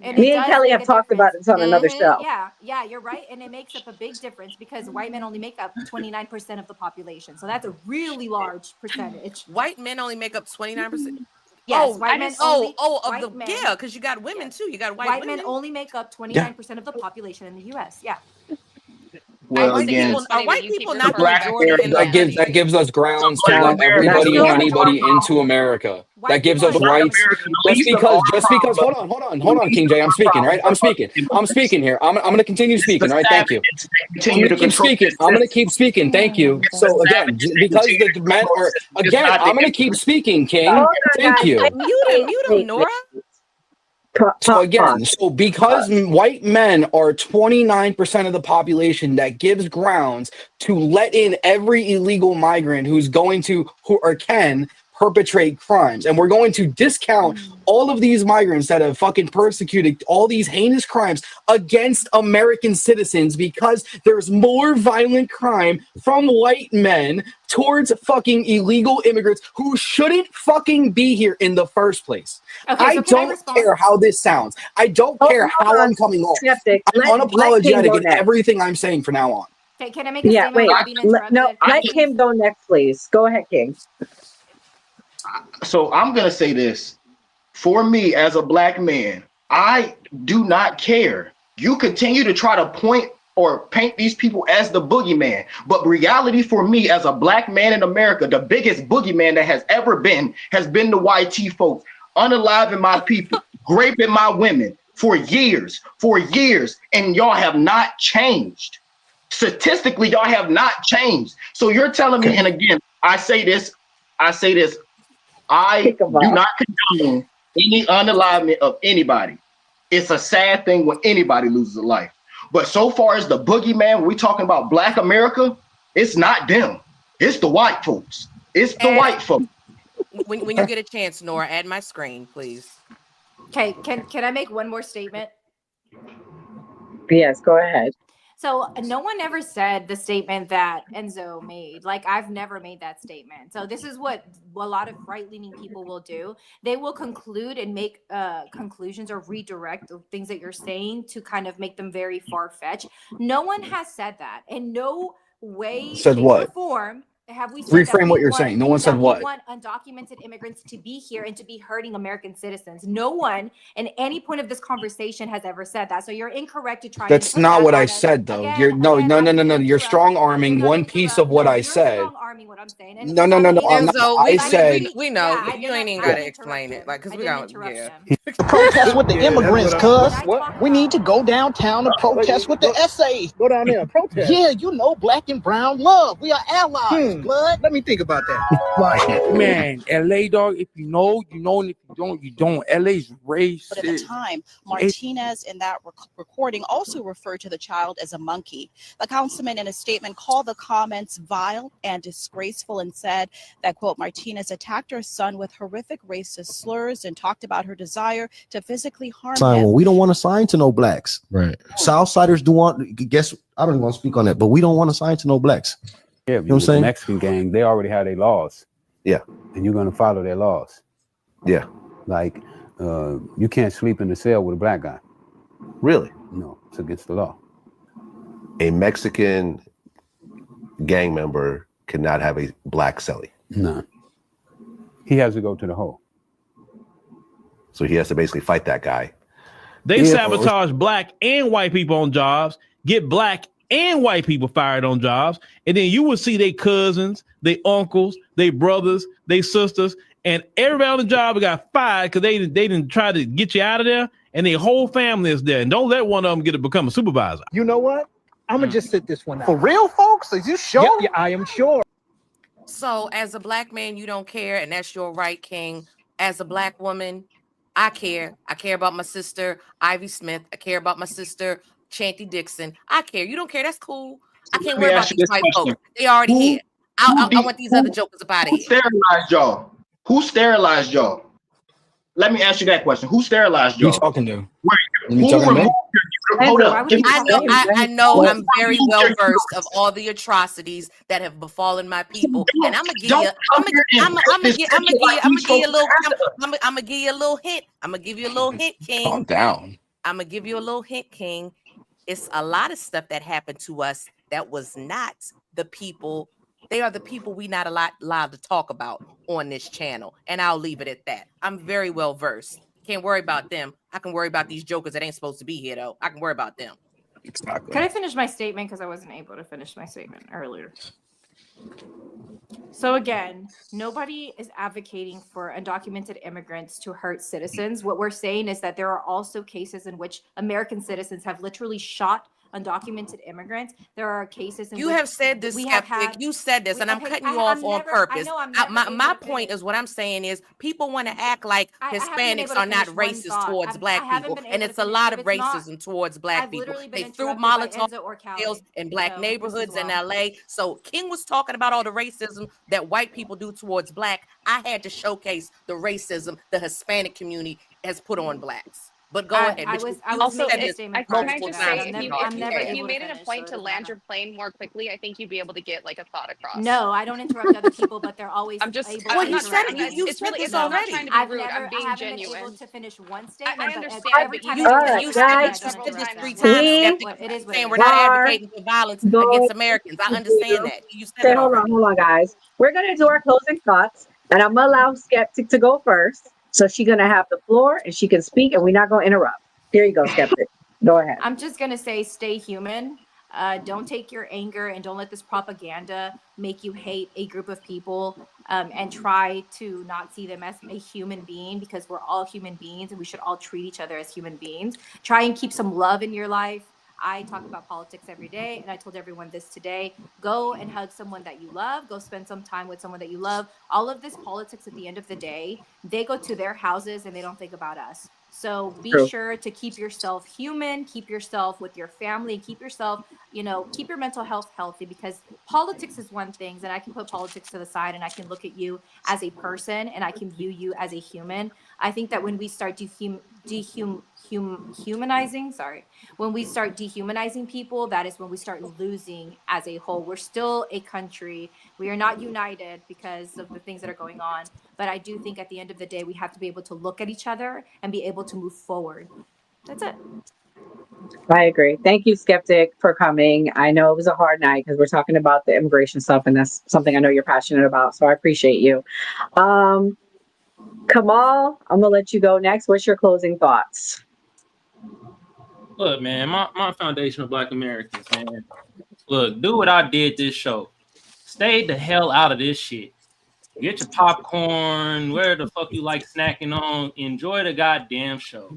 And Me and Kelly have talked about this on another show. Yeah, you're right. And it makes up a big difference because white men only make up 29% of the population. So that's a really large percentage. White men only make up 29%. Yes, white men only. Because you got women too. You got white men only make up 29% of the population in the U.S. Yeah. Well, again, are white people not the black majority? That gives us grounds to let everybody and anybody into America. That gives us rights. Just because. Hold on, King J. I'm speaking, right? I'm speaking here. I'm going to continue speaking, right? Thank you. I'm going to keep speaking. Thank you. So again, because the men are I'm going to keep speaking, King. Thank you. Mute him, Nora. So again, because white men are 29% of the population, that gives grounds to let in every illegal migrant who can perpetrate crimes. And we're going to discount all of these migrants that have fucking persecuted all these heinous crimes against American citizens because there's more violent crime from white men towards fucking illegal immigrants who shouldn't fucking be here in the first place. I don't care how this sounds. I don't care how I'm coming off. I'm unapologetic in everything I'm saying from now on. Okay, can I make a statement? Let him go next, please. Go ahead, King. So I'm going to say this. For me, as a black man, I do not care. You continue to try to point or paint these people as the boogeyman. But reality for me, as a black man in America, the biggest boogeyman that has ever been has been the YT folks, unaliving my people, raping my women for years, and y'all have not changed. Statistically, y'all have not changed. So you're telling me, and again, I say this, I do not condone any unalivement of anybody. It's a sad thing when anybody loses a life. But so far as the boogeyman, when we're talking about Black America, it's not them. It's the white folks. It's the white folks. When you get a chance, Nora, add my screen, please. Okay, can I make one more statement? Yes, go ahead. So no one ever said the statement that Enzo made. Like, I've never made that statement. So this is what a lot of right-leaning people will do. They will conclude and make conclusions or redirect the things that you're saying to kind of make them very far-fetched. No one has said that. In no way, said shape, what? or form Have we said Reframe what you're saying. No one said what. We want undocumented immigrants to be here and to be hurting American citizens. No one in any point of this conversation has ever said that. So you're incorrect to try. That's not what I said, though. You're no. You're strong arming one piece of what I said. Strong arming what I'm saying. And No. I'm not. I said we know you ain't even gotta explain it, like, because we got protest with the immigrants, cuz we need to go downtown and protest with the essays. Go down there and protest. Yeah, you know, black and brown love. We are allies, blood. Let me think about that. Like, man, LA, dog, if you know, you know, and if you don't, you don't. LA's racist. But at the time, Martinez in that recording also referred to the child as a monkey. The councilman in a statement called the comments vile and disgraceful and said that, quote, Martinez attacked her son with horrific racist slurs and talked about her desire to physically harm him. Well, we don't want to sign to no blacks. Right. Southsiders do want, guess, I don't even want to speak on that, but we don't want to sign to no blacks. Yeah, you know what I'm saying? Mexican gang, they already have their laws. Yeah. And you're going to follow their laws. Yeah. Like, you can't sleep in the cell with a black guy. Really? No, it's against the law. A Mexican gang member cannot have a black cellie. No. He has to go to the hole. So he has to basically fight that guy. They sabotage black and white people on jobs, get black and white people fired on jobs, and then you will see their cousins, their uncles, their brothers, their sisters, and everybody on the job got fired because they didn't try to get you out of there, and their whole family is there. And don't let one of them get to become a supervisor. You know what? I'm going to just sit this one out. For real, folks? Are you sure? Yeah, I am sure. So as a black man, you don't care, and that's your right, King. As a black woman, I care. I care about my sister, Ivy Smith. I care about my sister, Chanty Dixon. I care. You don't care. That's cool. I can't worry about these white folks. They already here. I want these other jokers up out of here. Who sterilized y'all? Who sterilized y'all? Let me ask you that question. Who sterilized y'all? Who you talking to? Hold up. I know I'm very well versed of all the atrocities that have befallen my people, and I'm gonna give you a little hint. I'm gonna give you a little hint, King. Calm down. I'm gonna give you a little hint, King. It's a lot of stuff that happened to us that was not the people. They are the people we not allowed to talk about on this channel, and I'll leave it at that. I'm very well versed. Can't worry about them. I can worry about these jokers that ain't supposed to be here, though. I can worry about them. Exactly. Can I finish my statement? Because I wasn't able to finish my statement earlier. So again, nobody is advocating for undocumented immigrants to hurt citizens. What we're saying is that there are also cases in which American citizens have literally shot undocumented immigrants. There are cases in you which have said this, skeptic. You said this, and I'm cutting you off on purpose. My point is what I'm saying is people want to act like Hispanics are not racist towards black people, and it's a lot of racism towards black people. They threw Molotov cocktails in black neighborhoods in LA. So King was talking about all the racism that white people do towards black. I had to showcase the racism the Hispanic community has put on blacks. But go ahead. I was making a statement. Can I just say, if you made it a point to land your plane more quickly, I think you'd be able to get like a thought across. No, I don't interrupt other people, but they're always. I'm just. Able I'm to not trying to interrupt. be. It's really. It's not trying to be rude. I'm being I genuine. Been able to finish one statement. I understand. Every time you said this 3 times. It is saying we're not advocating for violence against Americans. I understand that. You said it. Hold on, guys. We're gonna do our closing thoughts, and I'm gonna allow Skeptic to go first. So she's gonna have the floor, and she can speak, and we're not gonna interrupt. Here you go, Skeptic. Go ahead. I'm just going to say stay human. Don't take your anger and don't let this propaganda make you hate a group of people and try to not see them as a human being, because we're all human beings and we should all treat each other as human beings. Try and keep some love in your life. I talk about politics every day, and I told everyone this today. Go and hug someone that you love. Go spend some time with someone that you love. All of this politics at the end of the day, they go to their houses and they don't think about us. So be sure to keep yourself human, keep yourself with your family, keep yourself, keep your mental health healthy, because politics is one thing, and I can put politics to the side and I can look at you as a person and I can view you as a human. I think that when we start dehumanizing people, that is when we start losing as a whole. We're still a country. We are not united because of the things that are going on. But I do think at the end of the day, we have to be able to look at each other and be able to move forward. That's it. I agree. Thank you, Skeptic, for coming. I know it was a hard night because we're talking about the immigration stuff, and that's something I know you're passionate about. So I appreciate you. Um, Kamal, I'm gonna let you go next. What's your closing thoughts? Look, man, my foundation of Black Americans, man. Look, do what I did this show. Stay the hell out of this shit. Get your popcorn, where the fuck you like snacking on. Enjoy the goddamn show.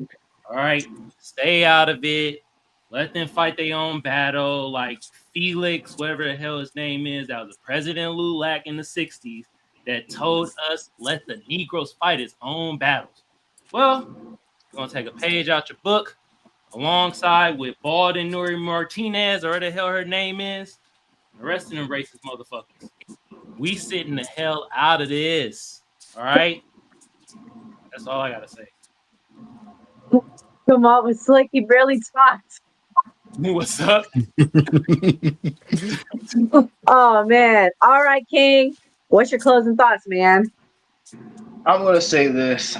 All right? Stay out of it. Let them fight their own battle. Like Felix, whatever the hell his name is, that was the President Lulac in the 60s that told us, let the Negroes fight his own battles. Well, you're going to take a page out your book alongside with Bald and Nuri Martinez, or whatever the hell her name is, and the rest of them racist motherfuckers. We sitting the hell out of this. All right? That's all I got to say. Kamal was slick. He barely talked. What's up? Oh, man. All right, King. What's your closing thoughts, man? I'm gonna say this.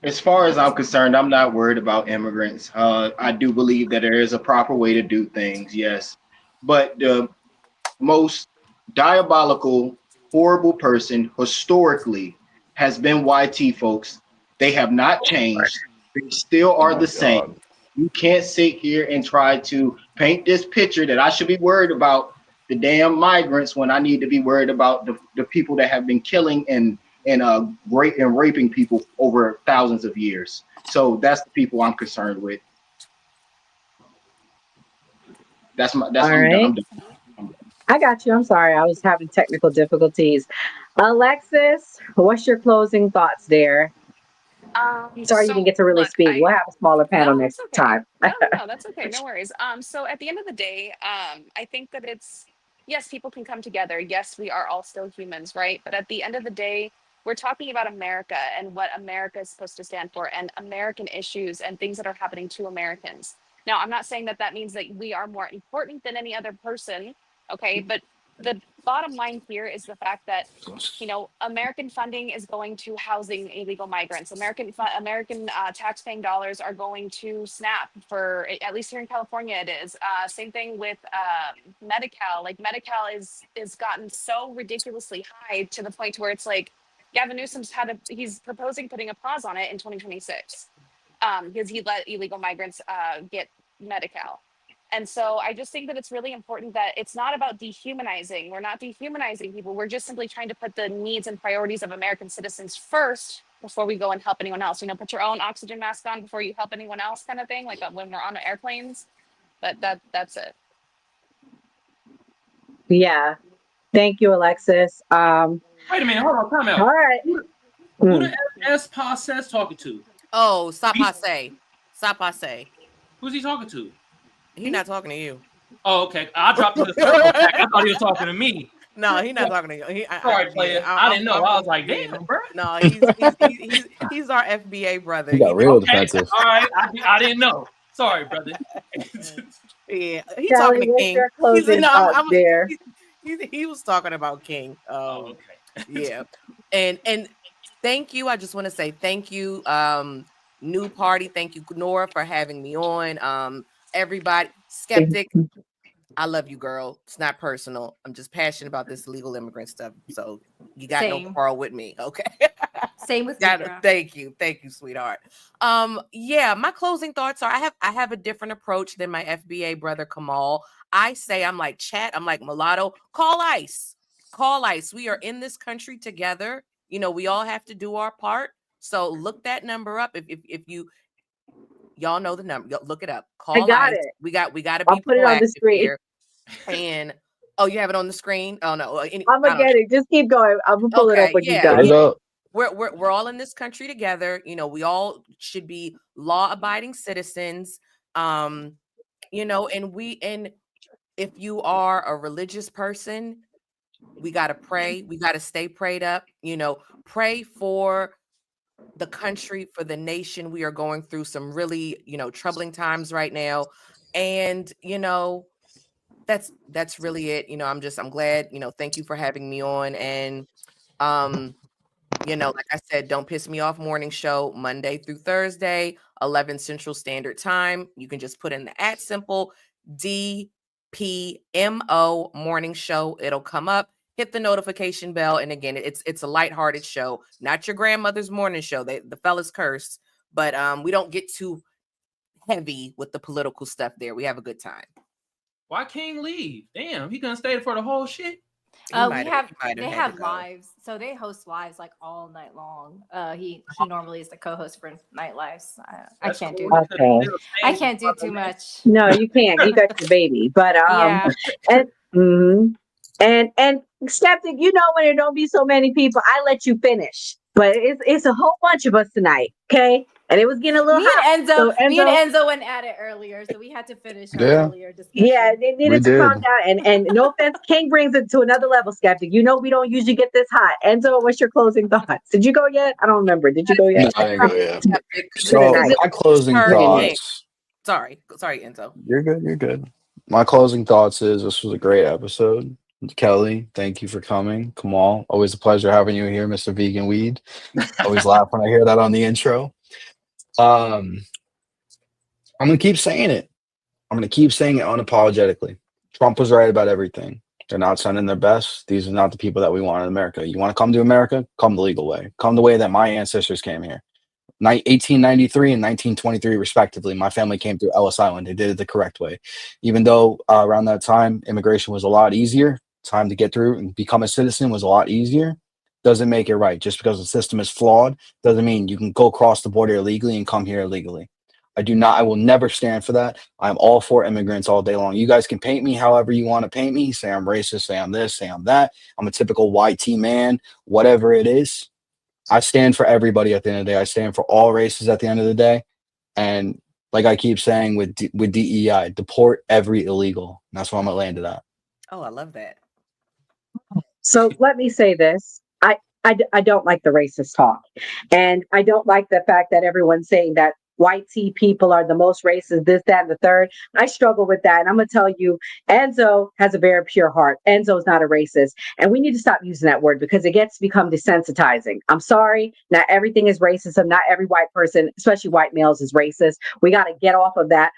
As far as I'm concerned, I'm not worried about immigrants. I do believe that there is a proper way to do things, yes. But the most diabolical, horrible person historically has been YT folks. They have not changed. They still are the same. You can't sit here and try to paint this picture that I should be worried about the damn migrants when I need to be worried about the people that have been killing and raping people over thousands of years. So that's the people I'm concerned with. That's All right. I got you. I'm sorry. I was having technical difficulties. Alexis, what's your closing thoughts there? Sorry you didn't get to really speak. We'll have a smaller panel next time. No, that's okay. No worries. So at the end of the day, I think that it's, yes, people can come together. Yes, we are all still humans, right? But at the end of the day, we're talking about America and what America is supposed to stand for and American issues and things that are happening to Americans. Now, I'm not saying that that means that we are more important than any other person, okay? But the bottom line here is the fact that American funding is going to housing illegal migrants. American tax-paying dollars are going to SNAP for, at least here in California, it is. Same thing with Medi-Cal. Like Medi-Cal is gotten so ridiculously high to the point where it's like Gavin Newsom's he's proposing putting a pause on it in 2026 because he let illegal migrants get Medi-Cal. And so I just think that it's really important that it's not about dehumanizing. We're not dehumanizing people. We're just simply trying to put the needs and priorities of American citizens first before we go and help anyone else. Put your own oxygen mask on before you help anyone else, kind of thing, like when we're on airplanes. But that's it. Yeah. Thank you, Alexis. Wait a minute. Hold on. Time out. All right. Who the S Passe talking to? Oh, stop Passe. Stop Passe. Who's he talking to? He's not talking to you. Oh, okay. I dropped the circle back. I thought he was talking to me. No, he's not talking to you. Sorry, player. I didn't know. I was like, damn, bro. No, he's our FBA brother. He got real defensive. All right. I didn't know. Sorry, brother. Yeah, he's Kelly, talking to what's King. your closing thoughts there? He was talking about King. Okay. Yeah, and thank you. I just want to say thank you, New Party. Thank you, Nora, for having me on. Everybody, Skeptic, I love you, girl. It's not personal. I'm just passionate about this illegal immigrant stuff. So you got no quarrel with me, okay? Same with me, girl. Thank you, sweetheart. Yeah, my closing thoughts are I have a different approach than my FBA brother Kamal. I say I'm like Chat, I'm like Mulatto. Call ICE. Call ICE. We are in this country together. We all have to do our part. So look that number up. If you y'all know the number, look it up. Call I got ICE. it. We got to be I'll put it on the screen. here. And you have it on the screen? Oh no. I'm gonna get it. Just keep going. I'm gonna pull it up when you're done. Yeah. We're all in this country together. We all should be law-abiding citizens. And if you are a religious person, we got to pray. We got to stay prayed up. Pray for the country, for the nation. We are going through some really, troubling times right now. And, that's really it. I'm glad, thank you for having me on. And You know, like I said, Don't Piss Me Off morning show, Monday through Thursday, 11 Central Standard Time. You can just put in the @ DPMO morning show. It'll come up. Hit the notification bell. And again, it's a lighthearted show, not your grandmother's morning show. The fellas curse, but we don't get too heavy with the political stuff there. We have a good time. Why King leave? Damn, he gonna stay for the whole shit. They have lives, so they host lives like all night long. He normally is the co-host for Night Lives. I can't do Okay. I can't do too much. No, you can't. You got your baby. But Yeah. and Skeptic, you know when there don't be so many people, I let you finish. But it's a whole bunch of us tonight, okay? And it was getting a little hot. Me and Enzo went at it earlier, so we had to finish our Yeah. earlier discussion. Yeah, they needed to calm down. And no offense, King brings it to another level, Skeptic. You know we don't usually get this hot. Enzo, what's your closing thoughts? Did you go yet? I don't remember. Did you go yet? No, I didn't go yet. So my closing thoughts. Sorry, Enzo. You're good. You're good. My closing thoughts is this was a great episode. Kelly, thank you for coming. Kamal, always a pleasure having you here, Mr. Vegan Weed. Always laugh when I hear that on the intro. I'm gonna keep saying it. I'm gonna keep saying it unapologetically. Trump was right about everything. They're not sending their best. These are not the people that we want in America. You want to come to America? Come the legal way. Come the way that my ancestors came here. 1893 and 1923, respectively. My family came through Ellis Island. They did it the correct way. Even though around that time, immigration was a lot easier, time to get through and become a citizen was a lot easier, doesn't make it right. Just because the system is flawed doesn't mean you can go across the border illegally and come here illegally. I will never stand for that. I'm all for immigrants all day long. You guys can paint me however you want to paint me. Say I'm racist, say I'm this, say I'm that. I'm a typical YT man, whatever it is. I stand for everybody at the end of the day. I stand for all races at the end of the day. And like I keep saying with DEI, deport every illegal. And that's what I'm going to land it at. Oh, I love that. So let me say this. I don't like the racist talk. And I don't like the fact that everyone's saying that white tea people are the most racist, this, that, and the third. I struggle with that. And I'm going to tell you, Enzo has a very pure heart. Enzo's not a racist. And we need to stop using that word because it gets to become desensitizing. I'm sorry. Not everything is racism. Not every white person, especially white males, is racist. We got to get off of that.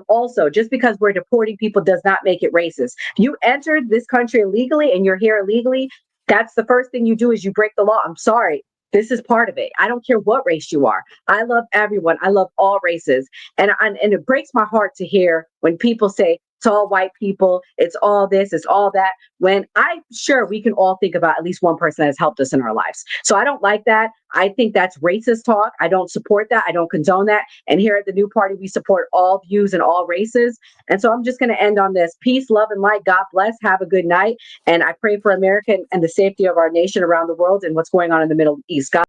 Also, just because we're deporting people does not make it racist. You entered this country illegally and you're here illegally. That's the first thing you do is you break the law. I'm sorry. This is part of it. I don't care what race you are. I love everyone. I love all races. And it breaks my heart to hear when people say it's all white people, it's all this, it's all that, when I'm sure we can all think about at least one person that has helped us in our lives. So I don't like that. I think that's racist talk. I don't support that. I don't condone that. And here at the New Party, we support all views and all races. And so I'm just going to end on this. Peace, love, and light. God bless. Have a good night. And I pray for America and the safety of our nation around the world and what's going on in the Middle East. God